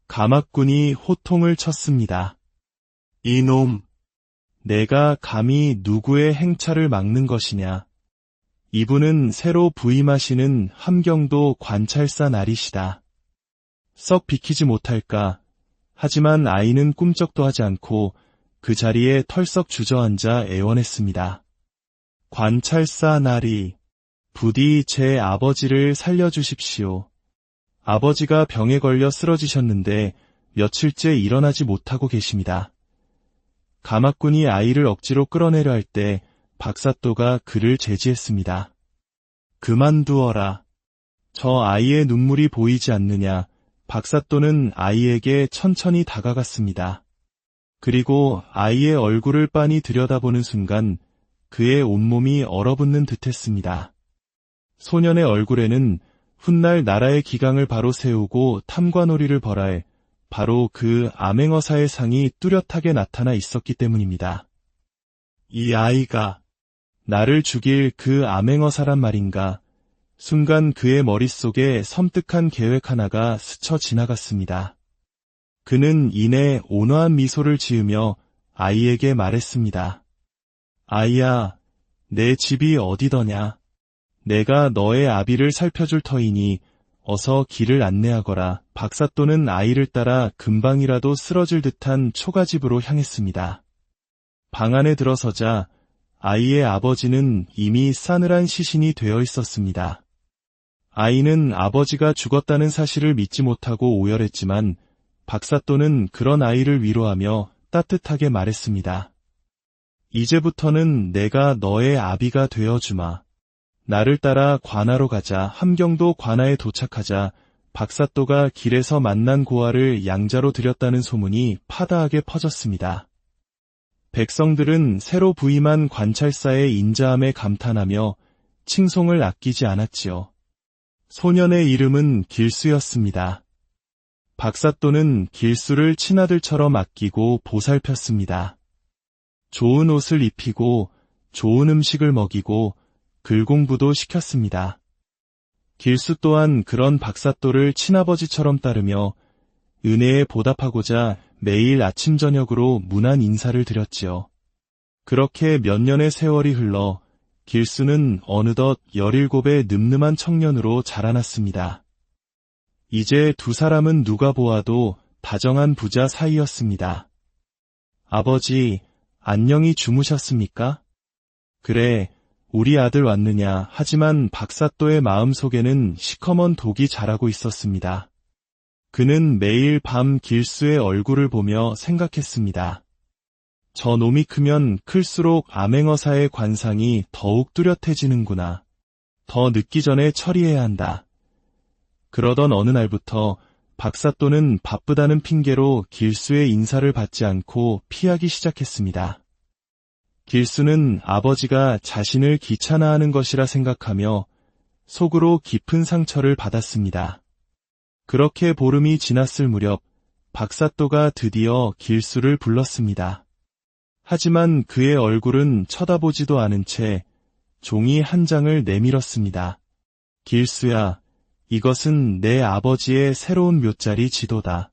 가마꾼이 호통을 쳤습니다. 이놈! 내가 감히 누구의 행차를 막는 것이냐? 이분은 새로 부임하시는 함경도 관찰사 날이시다. 썩 비키지 못할까? 하지만 아이는 꿈쩍도 하지 않고 그 자리에 털썩 주저앉아 애원했습니다. 관찰사 나리, 부디 제 아버지를 살려주십시오. 아버지가 병에 걸려 쓰러지셨는데 며칠째 일어나지 못하고 계십니다. 가마꾼이 아이를 억지로 끌어내려 할 때 박사또가 그를 제지했습니다. 그만두어라. 저 아이의 눈물이 보이지 않느냐. 박사또는 아이에게 천천히 다가갔습니다. 그리고 아이의 얼굴을 빤히 들여다보는 순간 그의 온몸이 얼어붙는 듯했습니다. 소년의 얼굴에는 훗날 나라의 기강을 바로 세우고 탐관오리를 벌할 바로 그 암행어사의 상이 뚜렷하게 나타나 있었기 때문입니다. 이 아이가 나를 죽일 그 암행어사란 말인가. 순간 그의 머릿속에 섬뜩한 계획 하나가 스쳐 지나갔습니다. 그는 이내 온화한 미소를 지으며 아이에게 말했습니다. 아이야, 내 집이 어디더냐? 내가 너의 아비를 살펴줄 터이니 어서 길을 안내하거라. 박사또는 아이를 따라 금방이라도 쓰러질 듯한 초가집으로 향했습니다. 방 안에 들어서자 아이의 아버지는 이미 싸늘한 시신이 되어 있었습니다. 아이는 아버지가 죽었다는 사실을 믿지 못하고 오열했지만 박사또는 그런 아이를 위로하며 따뜻하게 말했습니다. 이제부터는 내가 너의 아비가 되어주마. 나를 따라 관아로 가자. 함경도 관아에 도착하자 박사또가 길에서 만난 고아를 양자로 들였다는 소문이 파다하게 퍼졌습니다. 백성들은 새로 부임한 관찰사의 인자함에 감탄하며 칭송을 아끼지 않았지요. 소년의 이름은 길수였습니다. 박사또는 길수를 친아들처럼 아끼고 보살폈습니다. 좋은 옷을 입히고 좋은 음식을 먹이고 글 공부도 시켰습니다. 길수 또한 그런 박사또를 친아버지처럼 따르며 은혜에 보답하고자 매일 아침 저녁으로 문안 인사를 드렸지요. 그렇게 몇 년의 세월이 흘러 길수는 어느덧 17의 늠름한 청년으로 자라났습니다. 이제 두 사람은 누가 보아도 다정한 부자 사이였습니다. 아버지, 안녕히 주무셨습니까? 그래, 우리 아들 왔느냐. 하지만 박사또의 마음속에는 시커먼 독이 자라고 있었습니다. 그는 매일 밤 길수의 얼굴을 보며 생각했습니다. 저 놈이 크면 클수록 암행어사의 관상이 더욱 뚜렷해지는구나. 더 늦기 전에 처리해야 한다. 그러던 어느 날부터 박사또는 바쁘다는 핑계로 길수의 인사를 받지 않고 피하기 시작했습니다. 길수는 아버지가 자신을 귀찮아하는 것이라 생각하며 속으로 깊은 상처를 받았습니다. 그렇게 보름이 지났을 무렵 박사또가 드디어 길수를 불렀습니다. 하지만 그의 얼굴은 쳐다보지도 않은 채 종이 한 장을 내밀었습니다. 길수야, 이것은 내 아버지의 새로운 묘자리 지도다.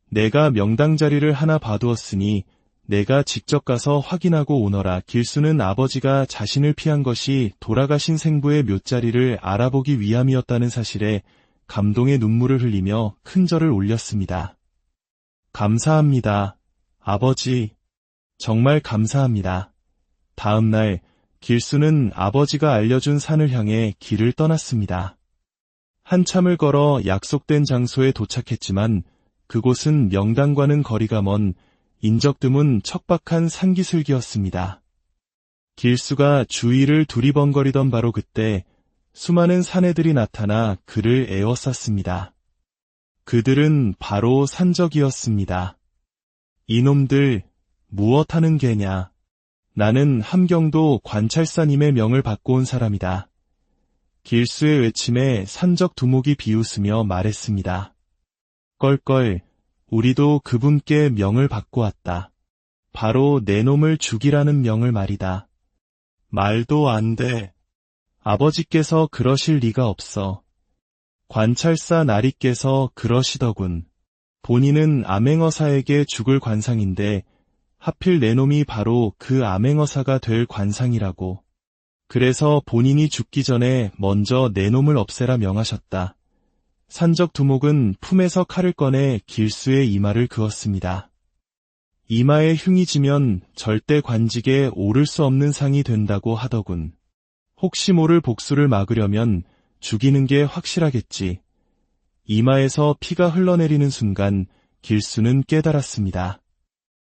내가 명당 자리를 하나 봐두었으니 내가 직접 가서 확인하고 오너라. 길수는 아버지가 자신을 피한 것이 돌아가신 생부의 묘자리를 알아보기 위함이었다는 사실에 감동의 눈물을 흘리며 큰 절을 올렸습니다. 감사합니다, 아버지. 정말 감사합니다. 다음 날 길수는 아버지가 알려준 산을 향해 길을 떠났습니다. 한참을 걸어 약속된 장소에 도착했지만 그곳은 명당과는 거리가 먼 인적 드문 척박한 산기슭이었습니다. 길수가 주위를 두리번거리던 바로 그때 수많은 사내들이 나타나 그를 에워쌌습니다. 그들은 바로 산적이었습니다. 이놈들 무엇하는 개냐. 나는 함경도 관찰사님의 명을 받고 온 사람이다. 길수의 외침에 산적 두목이 비웃으며 말했습니다. 껄껄, 우리도 그분께 명을 받고 왔다. 바로 내 놈을 죽이라는 명을 말이다. 말도 안 돼. 아버지께서 그러실 리가 없어. 관찰사 나리께서 그러시더군. 본인은 암행어사에게 죽을 관상인데 하필 내 놈이 바로 그 암행어사가 될 관상이라고. 그래서 본인이 죽기 전에 먼저 내 놈을 없애라 명하셨다. 산적 두목은 품에서 칼을 꺼내 길수의 이마를 그었습니다. 이마에 흉이 지면 절대 관직에 오를 수 없는 상이 된다고 하더군. 혹시 모를 복수를 막으려면 죽이는 게 확실하겠지. 이마에서 피가 흘러내리는 순간 길수는 깨달았습니다.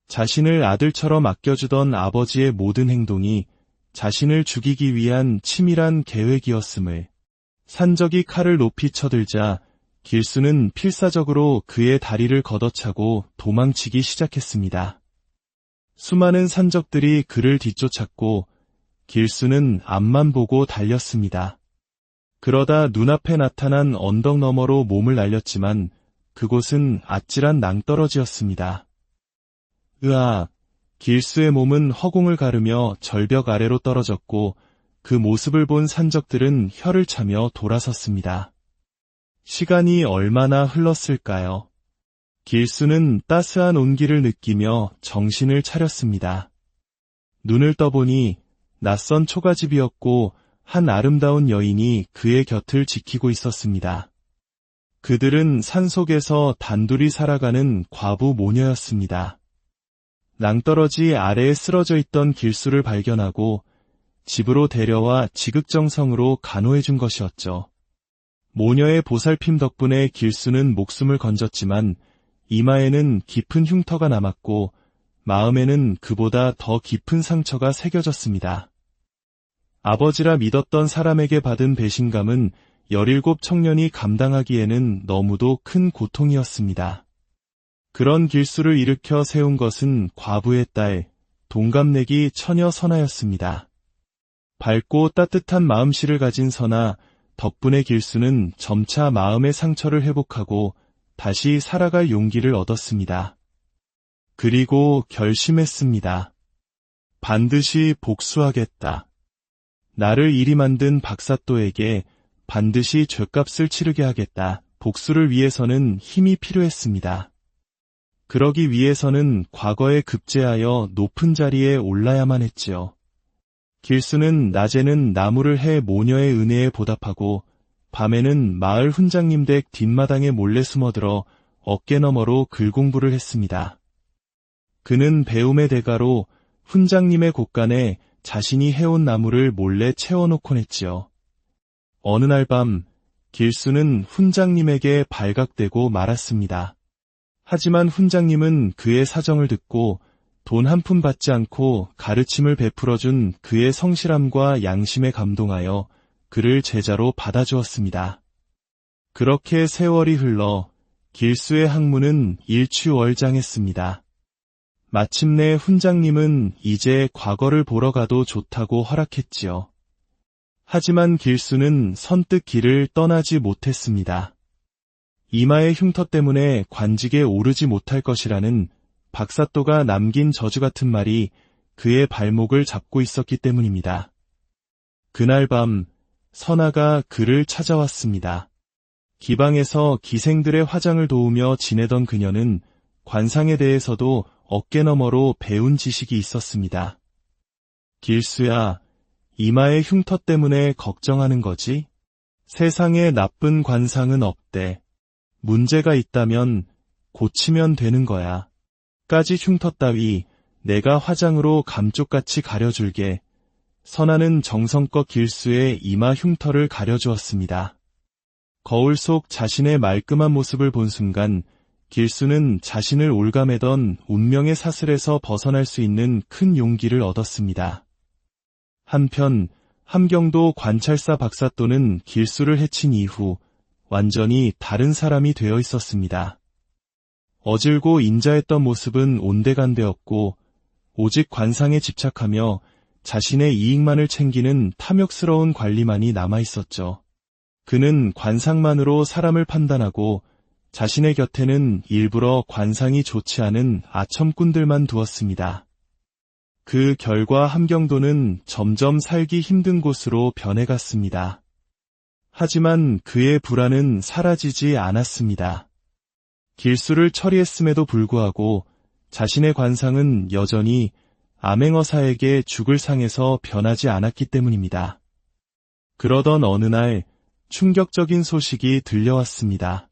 자신을 아들처럼 아껴주던 아버지의 모든 행동이 자신을 죽이기 위한 치밀한 계획이었음을. 산적이 칼을 높이 쳐들자 길수는 필사적으로 그의 다리를 걷어차고 도망치기 시작했습니다. 수많은 산적들이 그를 뒤쫓았고 길수는 앞만 보고 달렸습니다. 그러다 눈앞에 나타난 언덕 너머로 몸을 날렸지만 그곳은 아찔한 낭떠러지였습니다. 으악! 길수의 몸은 허공을 가르며 절벽 아래로 떨어졌고 그 모습을 본 산적들은 혀를 차며 돌아섰습니다. 시간이 얼마나 흘렀을까요? 길수는 따스한 온기를 느끼며 정신을 차렸습니다. 눈을 떠보니 낯선 초가집이었고 한 아름다운 여인이 그의 곁을 지키고 있었습니다. 그들은 산속에서 단둘이 살아가는 과부 모녀였습니다. 낭떠러지 아래에 쓰러져 있던 길수를 발견하고 집으로 데려와 지극정성으로 간호해 준 것이었죠. 모녀의 보살핌 덕분에 길수는 목숨을 건졌지만 이마에는 깊은 흉터가 남았고 마음에는 그보다 더 깊은 상처가 새겨졌습니다. 아버지라 믿었던 사람에게 받은 배신감은 17 청년이 감당하기에는 너무도 큰 고통이었습니다. 그런 길수를 일으켜 세운 것은 과부의 딸, 동갑내기 처녀 선아였습니다. 밝고 따뜻한 마음씨를 가진 선아, 덕분에 길수는 점차 마음의 상처를 회복하고 다시 살아갈 용기를 얻었습니다. 그리고 결심했습니다. 반드시 복수하겠다. 나를 이리 만든 박사또에게 반드시 죗값을 치르게 하겠다. 복수를 위해서는 힘이 필요했습니다. 그러기 위해서는 과거에 급제하여 높은 자리에 올라야만 했지요. 길수는 낮에는 나무를 해 모녀의 은혜에 보답하고 밤에는 마을 훈장님 댁 뒷마당에 몰래 숨어들어 어깨너머로 글공부를 했습니다. 그는 배움의 대가로 훈장님의 곳간에 자신이 해온 나무를 몰래 채워놓곤 했지요. 어느 날 밤 길수는 훈장님에게 발각되고 말았습니다. 하지만 훈장님은 그의 사정을 듣고 돈 한 푼 받지 않고 가르침을 베풀어준 그의 성실함과 양심에 감동하여 그를 제자로 받아주었습니다. 그렇게 세월이 흘러 길수의 학문은 일취월장했습니다. 마침내 훈장님은 이제 과거를 보러 가도 좋다고 허락했지요. 하지만 길수는 선뜻 길을 떠나지 못했습니다. 이마의 흉터 때문에 관직에 오르지 못할 것이라는 박사또가 남긴 저주 같은 말이 그의 발목을 잡고 있었기 때문입니다. 그날 밤 선아가 그를 찾아왔습니다. 기방에서 기생들의 화장을 도우며 지내던 그녀는 관상에 대해서도 어깨너머로 배운 지식이 있었습니다. 길수야, 이마의 흉터 때문에 걱정하는 거지? 세상에 나쁜 관상은 없대. 문제가 있다면 고치면 되는 거야. 까지 흉터 따위 내가 화장으로 감쪽같이 가려줄게. 선아는 정성껏 길수의 이마 흉터를 가려주었습니다. 거울 속 자신의 말끔한 모습을 본 순간 길수는 자신을 올가매던 운명의 사슬에서 벗어날 수 있는 큰 용기를 얻었습니다. 한편 함경도 관찰사 박사또는 길수를 해친 이후 완전히 다른 사람이 되어 있었습니다. 어질고 인자했던 모습은 온데간데였고 오직 관상에 집착하며 자신의 이익만을 챙기는 탐욕스러운 관리만이 남아있었죠. 그는 관상만으로 사람을 판단하고 자신의 곁에는 일부러 관상이 좋지 않은 아첨꾼들만 두었습니다. 그 결과 함경도는 점점 살기 힘든 곳으로 변해갔습니다. 하지만 그의 불안은 사라지지 않았습니다. 길수를 처리했음에도 불구하고 자신의 관상은 여전히 암행어사에게 죽을 상에서 변하지 않았기 때문입니다. 그러던 어느 날 충격적인 소식이 들려왔습니다.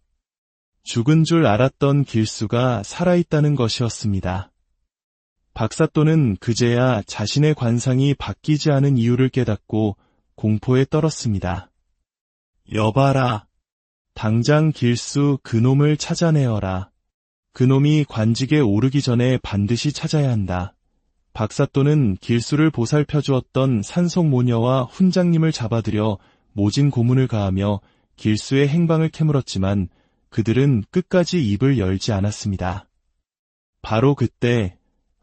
죽은 줄 알았던 길수가 살아있다는 것이었습니다. 박사또는 그제야 자신의 관상이 바뀌지 않은 이유를 깨닫고 공포에 떨었습니다. 여봐라. 당장 길수 그놈을 찾아내어라. 그놈이 관직에 오르기 전에 반드시 찾아야 한다. 박사또는 길수를 보살펴 주었던 산속모녀와 훈장님을 잡아들여 모진 고문을 가하며 길수의 행방을 캐물었지만 그들은 끝까지 입을 열지 않았습니다. 바로 그때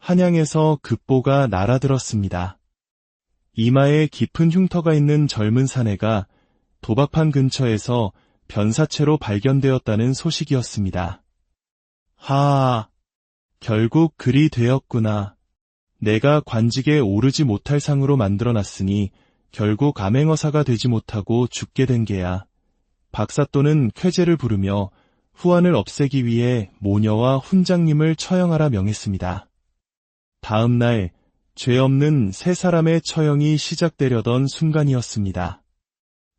한양에서 급보가 날아들었습니다. 이마에 깊은 흉터가 있는 젊은 사내가 도박판 근처에서 변사체로 발견되었다는 소식이었습니다. 하아, 결국 그리 되었구나. 내가 관직에 오르지 못할 상으로 만들어놨으니 결국 암행어사가 되지 못하고 죽게 된 게야. 박사또는 쾌재를 부르며 후환을 없애기 위해 모녀와 훈장님을 처형하라 명했습니다. 다음 날 죄 없는 세 사람의 처형이 시작되려던 순간이었습니다.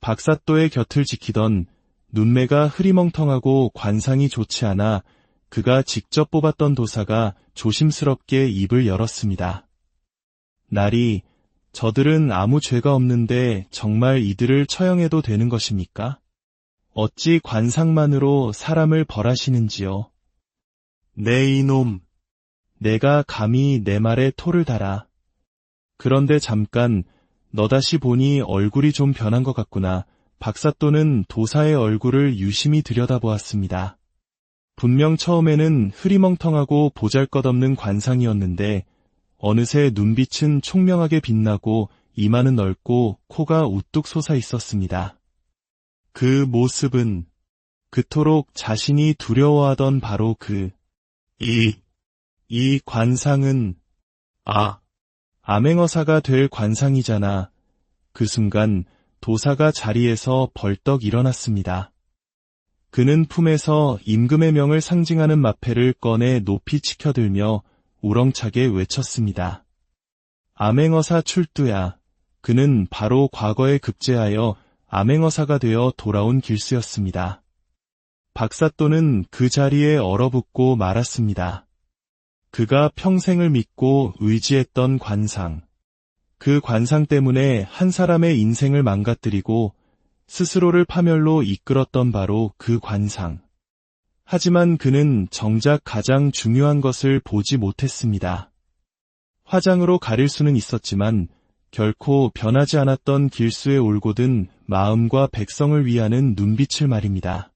박사또의 곁을 지키던 눈매가 흐리멍텅하고 관상이 좋지 않아 그가 직접 뽑았던 도사가 조심스럽게 입을 열었습니다. 나리, 저들은 아무 죄가 없는데 정말 이들을 처형해도 되는 것입니까? 어찌 관상만으로 사람을 벌하시는지요? 네 이놈, 내가 감히 내 말에 토를 달아. 그런데 잠깐 너다시 보니 얼굴이 좀 변한 것 같구나. 박사또는 도사의 얼굴을 유심히 들여다보았습니다. 분명 처음에는 흐리멍텅하고 보잘것없는 관상이었는데 어느새 눈빛은 총명하게 빛나고 이마는 넓고 코가 우뚝 솟아 있었습니다. 그 모습은 그토록 자신이 두려워하던 바로 이 관상은 암행어사가 될 관상이잖아. 그 순간 도사가 자리에서 벌떡 일어났습니다. 그는 품에서 임금의 명을 상징하는 마패를 꺼내 높이 치켜들며 우렁차게 외쳤습니다. 암행어사 출두야. 그는 바로 과거에 급제하여 암행어사가 되어 돌아온 길수였습니다. 박사또는 그 자리에 얼어붙고 말았습니다. 그가 평생을 믿고 의지했던 관상. 그 관상 때문에 한 사람의 인생을 망가뜨리고 스스로를 파멸로 이끌었던 바로 그 관상. 하지만 그는 정작 가장 중요한 것을 보지 못했습니다. 화장으로 가릴 수는 있었지만 결코 변하지 않았던 길수의 올곧은 마음과 백성을 위하는 눈빛을 말입니다.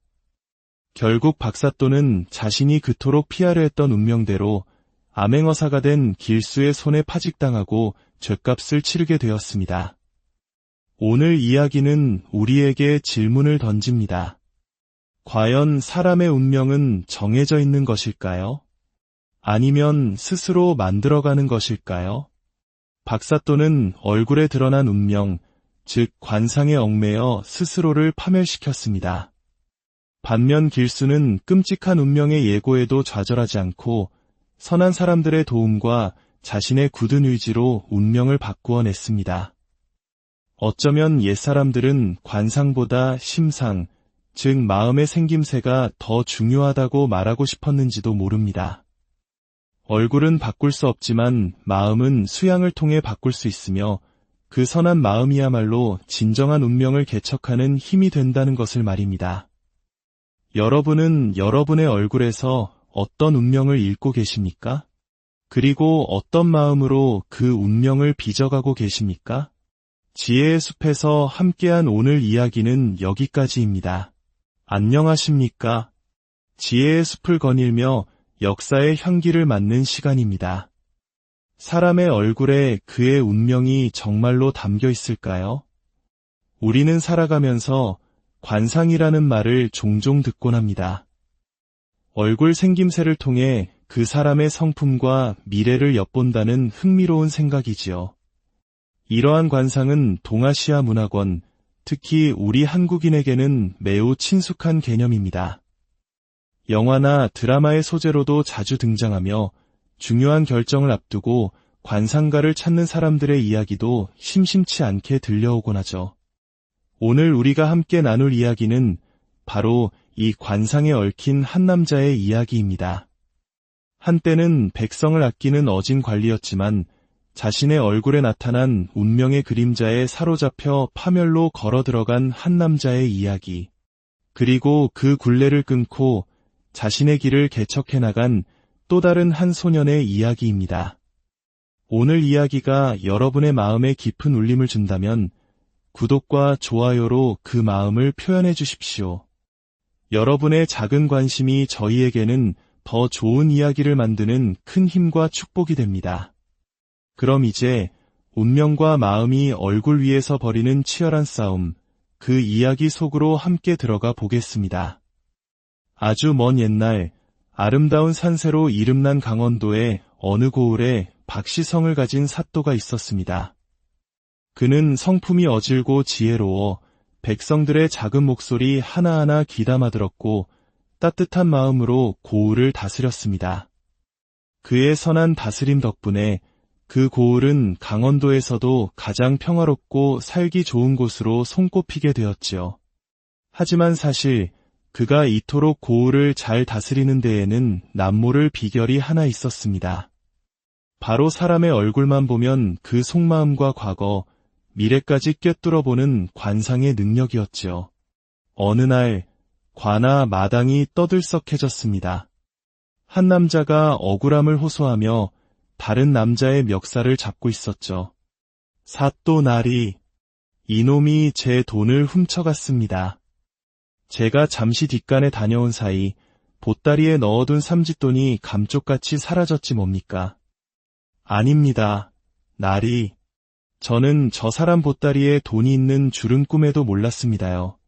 결국 박사또는 자신이 그토록 피하려 했던 운명대로 암행어사가 된 길수의 손에 파직당하고 죗값을 치르게 되었습니다. 오늘 이야기는 우리에게 질문을 던집니다. 과연 사람의 운명은 정해져 있는 것일까요? 아니면 스스로 만들어가는 것일까요? 박사또는 얼굴에 드러난 운명, 즉 관상에 얽매여 스스로를 파멸시켰습니다. 반면 길수는 끔찍한 운명의 예고에도 좌절하지 않고 선한 사람들의 도움과 자신의 굳은 의지로 운명을 바꾸어 냈습니다. 어쩌면 옛사람들은 관상보다 심상, 즉 마음의 생김새가 더 중요하다고 말하고 싶었는지도 모릅니다. 얼굴은 바꿀 수 없지만 마음은 수양을 통해 바꿀 수 있으며 그 선한 마음이야말로 진정한 운명을 개척하는 힘이 된다는 것을 말입니다. 여러분은 여러분의 얼굴에서 어떤 운명을 읽고 계십니까? 그리고 어떤 마음으로 그 운명을 빚어가고 계십니까? 지혜의 숲에서 함께한 오늘 이야기는 여기까지입니다. 안녕하십니까? 지혜의 숲을 거닐며 역사의 향기를 맡는 시간입니다. 사람의 얼굴에 그의 운명이 정말로 담겨 있을까요? 우리는 살아가면서 관상이라는 말을 종종 듣곤 합니다. 얼굴 생김새를 통해 그 사람의 성품과 미래를 엿본다는 흥미로운 생각이지요. 이러한 관상은 동아시아 문화권, 특히 우리 한국인에게는 매우 친숙한 개념입니다. 영화나 드라마의 소재로도 자주 등장하며 중요한 결정을 앞두고 관상가를 찾는 사람들의 이야기도 심심치 않게 들려오곤 하죠. 오늘 우리가 함께 나눌 이야기는 바로 이 관상에 얽힌 한 남자의 이야기입니다. 한때는 백성을 아끼는 어진 관리였지만 자신의 얼굴에 나타난 운명의 그림자에 사로잡혀 파멸로 걸어 들어간 한 남자의 이야기. 그리고 그 굴레를 끊고 자신의 길을 개척해 나간 또 다른 한 소년의 이야기입니다. 오늘 이야기가 여러분의 마음에 깊은 울림을 준다면 구독과 좋아요로 그 마음을 표현해 주십시오. 여러분의 작은 관심이 저희에게는 더 좋은 이야기를 만드는 큰 힘과 축복이 됩니다. 그럼 이제 운명과 마음이 얼굴 위에서 벌이는 치열한 싸움, 그 이야기 속으로 함께 들어가 보겠습니다. 아주 먼 옛날 아름다운 산세로 이름난 강원도의 어느 고을에 박시성을 가진 사또가 있었습니다. 그는 성품이 어질고 지혜로워 백성들의 작은 목소리 하나하나 귀담아 들었고 따뜻한 마음으로 고을을 다스렸습니다. 그의 선한 다스림 덕분에 그 고을은 강원도에서도 가장 평화롭고 살기 좋은 곳으로 손꼽히게 되었지요. 하지만 사실 그가 이토록 고을을 잘 다스리는 데에는 남모를 비결이 하나 있었습니다. 바로 사람의 얼굴만 보면 그 속마음과 과거, 미래까지 꿰뚫어보는 관상의 능력이었지요. 어느 날 관아 마당이 떠들썩해졌습니다. 한 남자가 억울함을 호소하며 다른 남자의 멱살을 잡고 있었죠. 사또 나리, 이놈이 제 돈을 훔쳐갔습니다. 제가 잠시 뒷간에 다녀온 사이 보따리에 넣어둔 삼짓돈이 감쪽같이 사라졌지 뭡니까? 아닙니다, 나리. 저는 저 사람 보따리에 돈이 있는 줄은 꿈에도 몰랐습니다요.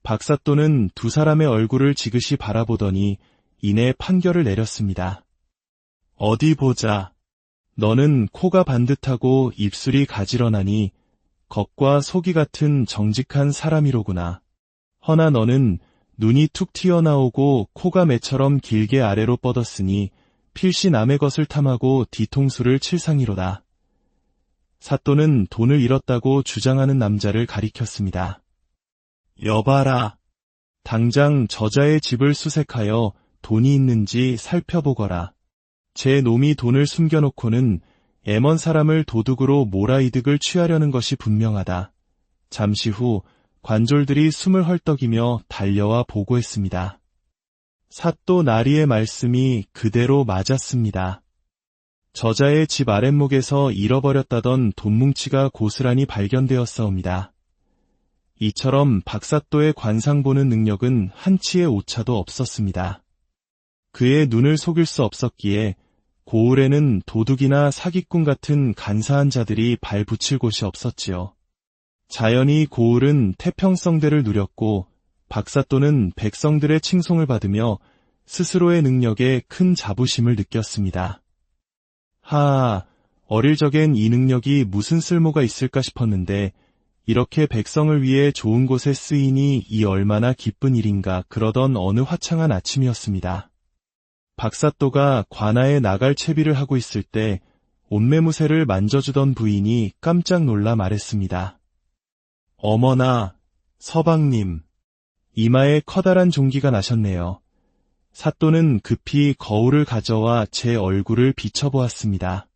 박사또는 두 사람의 얼굴을 지그시 바라보더니 이내 판결을 내렸습니다. 어디 보자. 너는 코가 반듯하고 입술이 가지런하니 겉과 속이 같은 정직한 사람이로구나. 허나 너는 눈이 툭 튀어나오고 코가 매처럼 길게 아래로 뻗었으니 필시 남의 것을 탐하고 뒤통수를 칠 상이로다. 사또는 돈을 잃었다고 주장하는 남자를 가리켰습니다. 여봐라. 당장 저자의 집을 수색하여 돈이 있는지 살펴보거라. 제 놈이 돈을 숨겨놓고는 애먼 사람을 도둑으로 몰아이득을 취하려는 것이 분명하다. 잠시 후 관졸들이 숨을 헐떡이며 달려와 보고했습니다. 사또 나리의 말씀이 그대로 맞았습니다. 저자의 집 아랫목에서 잃어버렸다던 돈뭉치가 고스란히 발견되었사옵니다. 이처럼 박사또의 관상 보는 능력은 한치의 오차도 없었습니다. 그의 눈을 속일 수 없었기에 고을에는 도둑이나 사기꾼 같은 간사한 자들이 발붙일 곳이 없었지요. 자연히 고을은 태평성대를 누렸고 박사또는 백성들의 칭송을 받으며 스스로의 능력에 큰 자부심을 느꼈습니다. 하하, 어릴 적엔 이 능력이 무슨 쓸모가 있을까 싶었는데 이렇게 백성을 위해 좋은 곳에 쓰이니 이 얼마나 기쁜 일인가 그러던 어느 화창한 아침이었습니다. 박사또가 관아에 나갈 채비를 하고 있을 때 옷매무새를 만져주던 부인이 깜짝 놀라 말했습니다. 어머나, 서방님. 이마에 커다란 종기가 나셨네요. 사또는 급히 거울을 가져와 제 얼굴을 비춰보았습니다.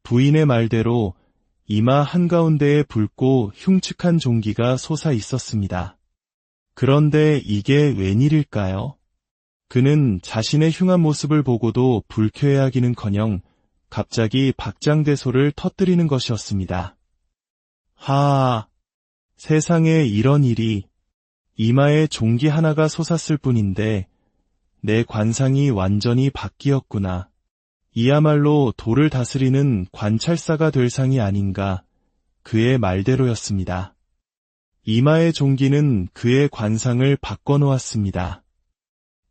부인의 말대로 이마 한가운데에 붉고 흉측한 종기가 솟아 있었습니다. 그런데 이게 웬일일까요? 그는 자신의 흉한 모습을 보고도 불쾌해하기는커녕 갑자기 박장대소를 터뜨리는 것이었습니다. 하아, 세상에 이런 일이. 이마에 종기 하나가 솟았을 뿐인데 내 관상이 완전히 바뀌었구나. 이야말로 도를 다스리는 관찰사가 될 상이 아닌가. 그의 말대로였습니다. 이마의 종기는 그의 관상을 바꿔놓았습니다.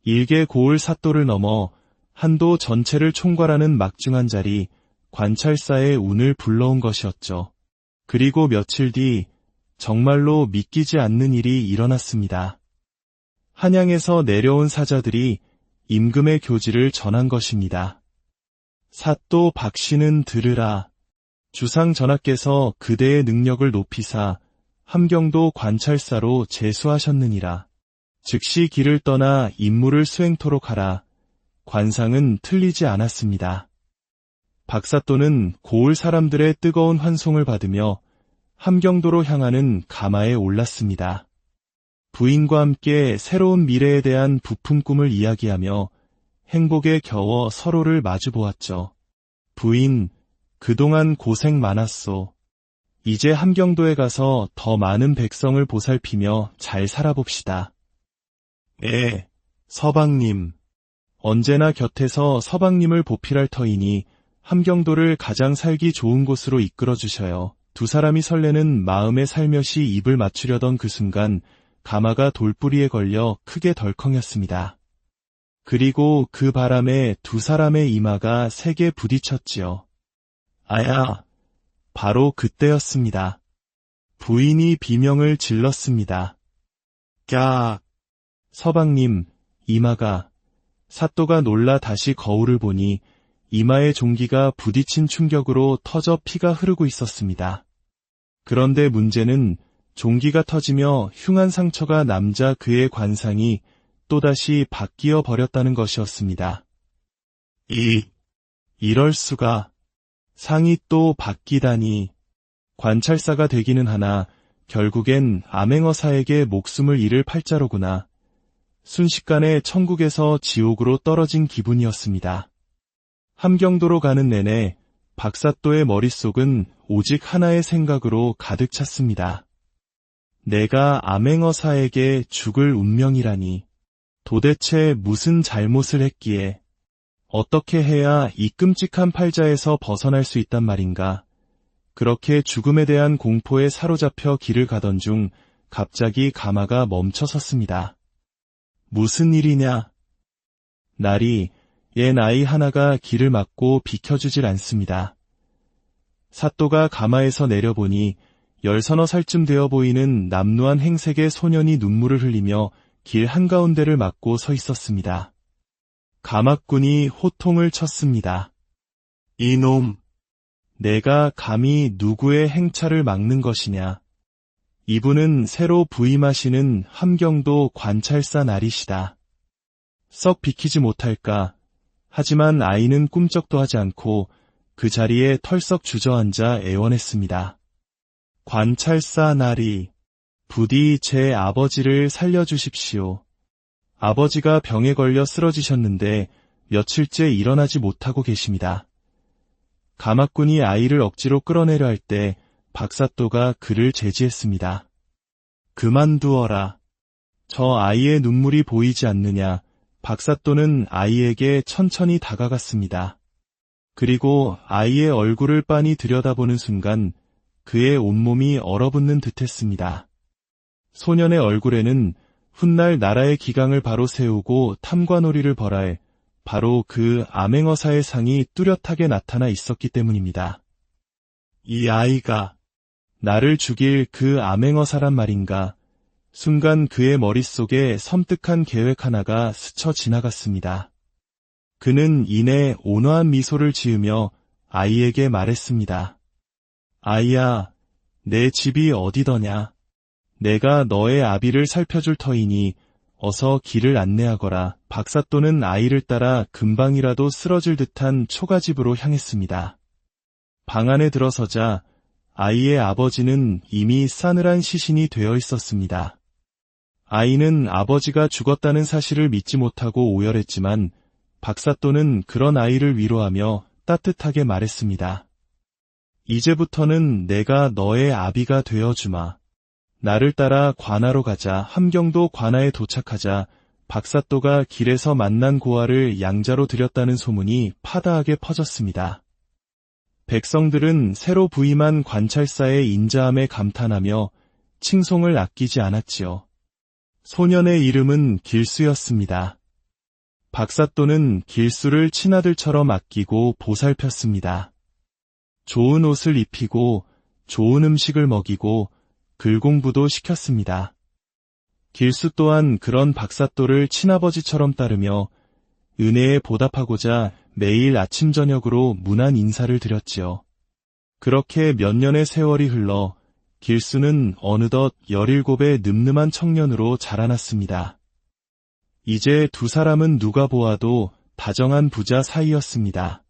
일개 고을 사도를 넘어 한도 전체를 총괄하는 막중한 자리, 관찰사의 운을 불러온 것이었죠. 그리고 며칠 뒤 정말로 믿기지 않는 일이 일어났습니다. 한양에서 내려온 사자들이 임금의 교지를 전한 것입니다. 사또 박씨는 들으라. 주상 전하께서 그대의 능력을 높이사 함경도 관찰사로 제수하셨느니라. 즉시 길을 떠나 임무를 수행토록 하라. 관상은 틀리지 않았습니다. 박사또는 고을 사람들의 뜨거운 환송을 받으며 함경도로 향하는 가마에 올랐습니다. 부인과 함께 새로운 미래에 대한 부푼 꿈을 이야기하며 행복에 겨워 서로를 마주보았죠. 부인, 그동안 고생 많았소. 이제 함경도에 가서 더 많은 백성을 보살피며 잘 살아봅시다. 예, 서방님. 언제나 곁에서 서방님을 보필할 터이니 함경도를 가장 살기 좋은 곳으로 이끌어 주셔요. 두 사람이 설레는 마음에 살며시 입을 맞추려던 그 순간 가마가 돌뿌리에 걸려 크게 덜컹였습니다. 그리고 그 바람에 두 사람의 이마가 세게 부딪혔지요. 아야! 바로 그때였습니다. 부인이 비명을 질렀습니다. 깍! 서방님, 이마가. 사또가 놀라 다시 거울을 보니 이마의 종기가 부딪힌 충격으로 터져 피가 흐르고 있었습니다. 그런데 문제는 종기가 터지며 흉한 상처가 남자 그의 관상이 또다시 바뀌어 버렸다는 것이었습니다. 이럴 수가. 상이 또 바뀌다니. 관찰사가 되기는 하나 결국엔 암행어사에게 목숨을 잃을 팔자로구나. 순식간에 천국에서 지옥으로 떨어진 기분이었습니다. 함경도로 가는 내내 박사또의 머릿속은 오직 하나의 생각으로 가득 찼습니다. 내가 암행어사에게 죽을 운명이라니. 도대체 무슨 잘못을 했기에 어떻게 해야 이 끔찍한 팔자에서 벗어날 수 있단 말인가. 그렇게 죽음에 대한 공포에 사로잡혀 길을 가던 중 갑자기 가마가 멈춰 섰습니다. 무슨 일이냐? 날이 옛 아이 하나가 길을 막고 비켜주질 않습니다. 사또가 가마에서 내려보니 10서너 살쯤 되어 보이는 남루한 행색의 소년이 눈물을 흘리며 길 한가운데를 막고 서 있었습니다. 가마꾼이 호통을 쳤습니다. 이놈! 내가 감히 누구의 행차를 막는 것이냐? 이분은 새로 부임하시는 함경도 관찰사 날이시다. 썩 비키지 못할까? 하지만 아이는 꿈쩍도 하지 않고 그 자리에 털썩 주저앉아 애원했습니다. 관찰사 나리, 부디 제 아버지를 살려주십시오. 아버지가 병에 걸려 쓰러지셨는데 며칠째 일어나지 못하고 계십니다. 가마꾼이 아이를 억지로 끌어내려 할 때 박사또가 그를 제지했습니다. 그만두어라. 저 아이의 눈물이 보이지 않느냐. 박사또는 아이에게 천천히 다가갔습니다. 그리고 아이의 얼굴을 빤히 들여다보는 순간 그의 온몸이 얼어붙는 듯했습니다. 소년의 얼굴에는 훗날 나라의 기강을 바로 세우고 탐관오리를 벌할 바로 그 암행어사의 상이 뚜렷하게 나타나 있었기 때문입니다. 이 아이가 나를 죽일 그 암행어사란 말인가. 순간 그의 머릿속에 섬뜩한 계획 하나가 스쳐 지나갔습니다. 그는 이내 온화한 미소를 지으며 아이에게 말했습니다. 아이야, 내 집이 어디더냐? 내가 너의 아비를 살펴줄 터이니 어서 길을 안내하거라. 박사또는 아이를 따라 금방이라도 쓰러질 듯한 초가집으로 향했습니다. 방 안에 들어서자 아이의 아버지는 이미 싸늘한 시신이 되어 있었습니다. 아이는 아버지가 죽었다는 사실을 믿지 못하고 오열했지만 박사또는 그런 아이를 위로하며 따뜻하게 말했습니다. 이제부터는 내가 너의 아비가 되어주마. 나를 따라 관아로 가자. 함경도 관아에 도착하자 박사또가 길에서 만난 고아를 양자로 들였다는 소문이 파다하게 퍼졌습니다. 백성들은 새로 부임한 관찰사의 인자함에 감탄하며 칭송을 아끼지 않았지요. 소년의 이름은 길수였습니다. 박사또는 길수를 친아들처럼 아끼고 보살폈습니다. 좋은 옷을 입히고 좋은 음식을 먹이고 글 공부도 시켰습니다. 길수 또한 그런 박사또를 친아버지처럼 따르며 은혜에 보답하고자 매일 아침 저녁으로 문안 인사를 드렸지요. 그렇게 몇 년의 세월이 흘러 길수는 어느덧 17의 늠름한 청년으로 자라났습니다. 이제 두 사람은 누가 보아도 다정한 부자 사이였습니다.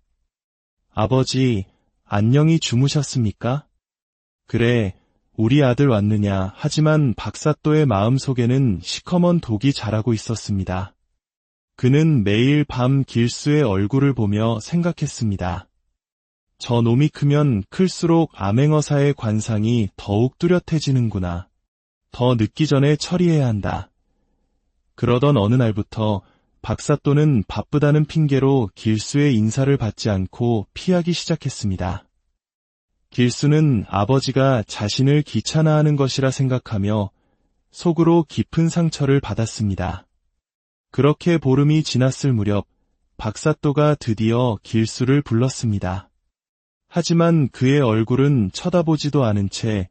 아버지, 안녕히 주무셨습니까? 그래, 우리 아들 왔느냐. 하지만 박사또의 마음속에는 시커먼 독이 자라고 있었습니다. 그는 매일 밤 길수의 얼굴을 보며 생각했습니다. 저 놈이 크면 클수록 암행어사의 관상이 더욱 뚜렷해지는구나. 더 늦기 전에 처리해야 한다. 그러던 어느 날부터 박사또는 바쁘다는 핑계로 길수의 인사를 받지 않고 피하기 시작했습니다. 길수는 아버지가 자신을 귀찮아하는 것이라 생각하며 속으로 깊은 상처를 받았습니다. 그렇게 보름이 지났을 무렵 박사또가 드디어 길수를 불렀습니다. 하지만 그의 얼굴은 쳐다보지도 않은 채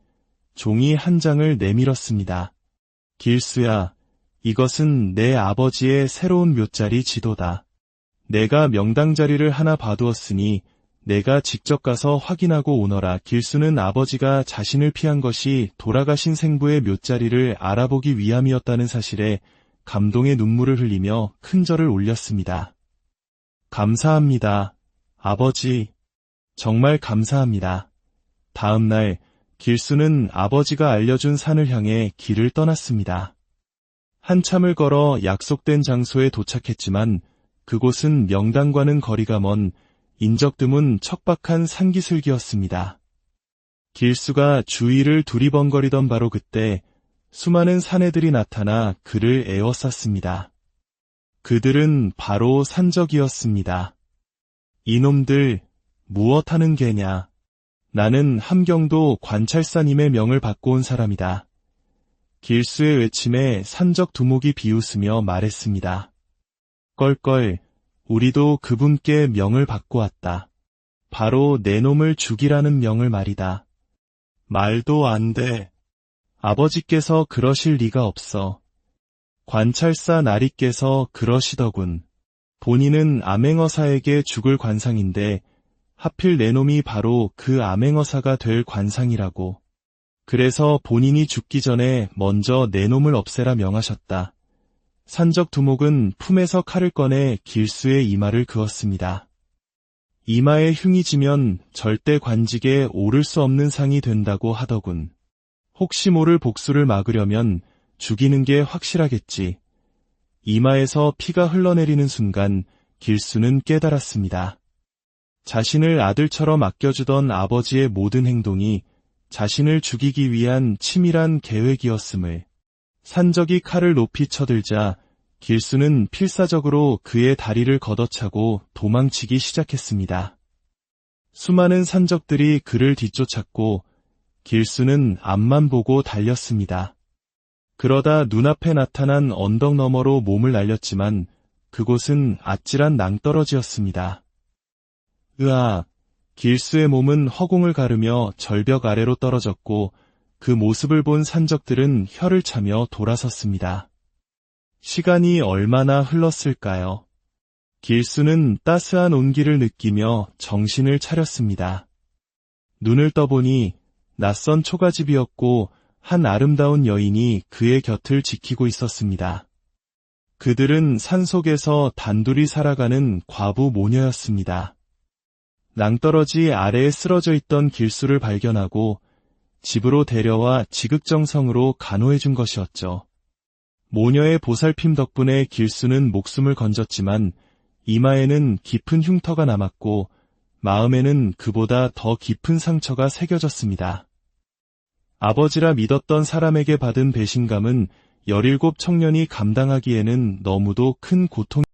종이 한 장을 내밀었습니다. 길수야, 이것은 내 아버지의 새로운 묘자리 지도다. 내가 명당 자리를 하나 봐두었으니 내가 직접 가서 확인하고 오너라. 길수는 아버지가 자신을 피한 것이 돌아가신 생부의 묘자리를 알아보기 위함이었다는 사실에 감동의 눈물을 흘리며 큰 절을 올렸습니다. 감사합니다, 아버지. 정말 감사합니다. 다음 날 길수는 아버지가 알려준 산을 향해 길을 떠났습니다. 한참을 걸어 약속된 장소에 도착했지만 그곳은 명당과는 거리가 먼 인적 드문 척박한 산기슭이었습니다. 길수가 주위를 두리번거리던 바로 그때 수많은 사내들이 나타나 그를 에워쌌습니다. 그들은 바로 산적이었습니다. 이놈들 무엇하는 개냐. 나는 함경도 관찰사님의 명을 받고 온 사람이다. 길수의 외침에 산적 두목이 비웃으며 말했습니다. 껄껄, 우리도 그분께 명을 받고 왔다. 바로 내 놈을 죽이라는 명을 말이다. 말도 안 돼. 아버지께서 그러실 리가 없어. 관찰사 나리께서 그러시더군. 본인은 암행어사에게 죽을 관상인데 하필 내 놈이 바로 그 암행어사가 될 관상이라고. 그래서 본인이 죽기 전에 먼저 내 놈을 없애라 명하셨다. 산적 두목은 품에서 칼을 꺼내 길수의 이마를 그었습니다. 이마에 흉이 지면 절대 관직에 오를 수 없는 상이 된다고 하더군. 혹시 모를 복수를 막으려면 죽이는 게 확실하겠지. 이마에서 피가 흘러내리는 순간 길수는 깨달았습니다. 자신을 아들처럼 아껴주던 아버지의 모든 행동이 자신을 죽이기 위한 치밀한 계획이었음을. 산적이 칼을 높이 쳐들자 길수는 필사적으로 그의 다리를 걷어차고 도망치기 시작했습니다. 수많은 산적들이 그를 뒤쫓았고 길수는 앞만 보고 달렸습니다. 그러다 눈앞에 나타난 언덕 너머로 몸을 날렸지만 그곳은 아찔한 낭떠러지였습니다. 으악! 길수의 몸은 허공을 가르며 절벽 아래로 떨어졌고 그 모습을 본 산적들은 혀를 차며 돌아섰습니다. 시간이 얼마나 흘렀을까요? 길수는 따스한 온기를 느끼며 정신을 차렸습니다. 눈을 떠보니 낯선 초가집이었고 한 아름다운 여인이 그의 곁을 지키고 있었습니다. 그들은 산속에서 단둘이 살아가는 과부 모녀였습니다. 낭떠러지 아래에 쓰러져 있던 길수를 발견하고 집으로 데려와 지극정성으로 간호해준 것이었죠. 모녀의 보살핌 덕분에 길수는 목숨을 건졌지만 이마에는 깊은 흉터가 남았고 마음에는 그보다 더 깊은 상처가 새겨졌습니다. 아버지라 믿었던 사람에게 받은 배신감은 17 청년이 감당하기에는 너무도 큰 고통이었습니다.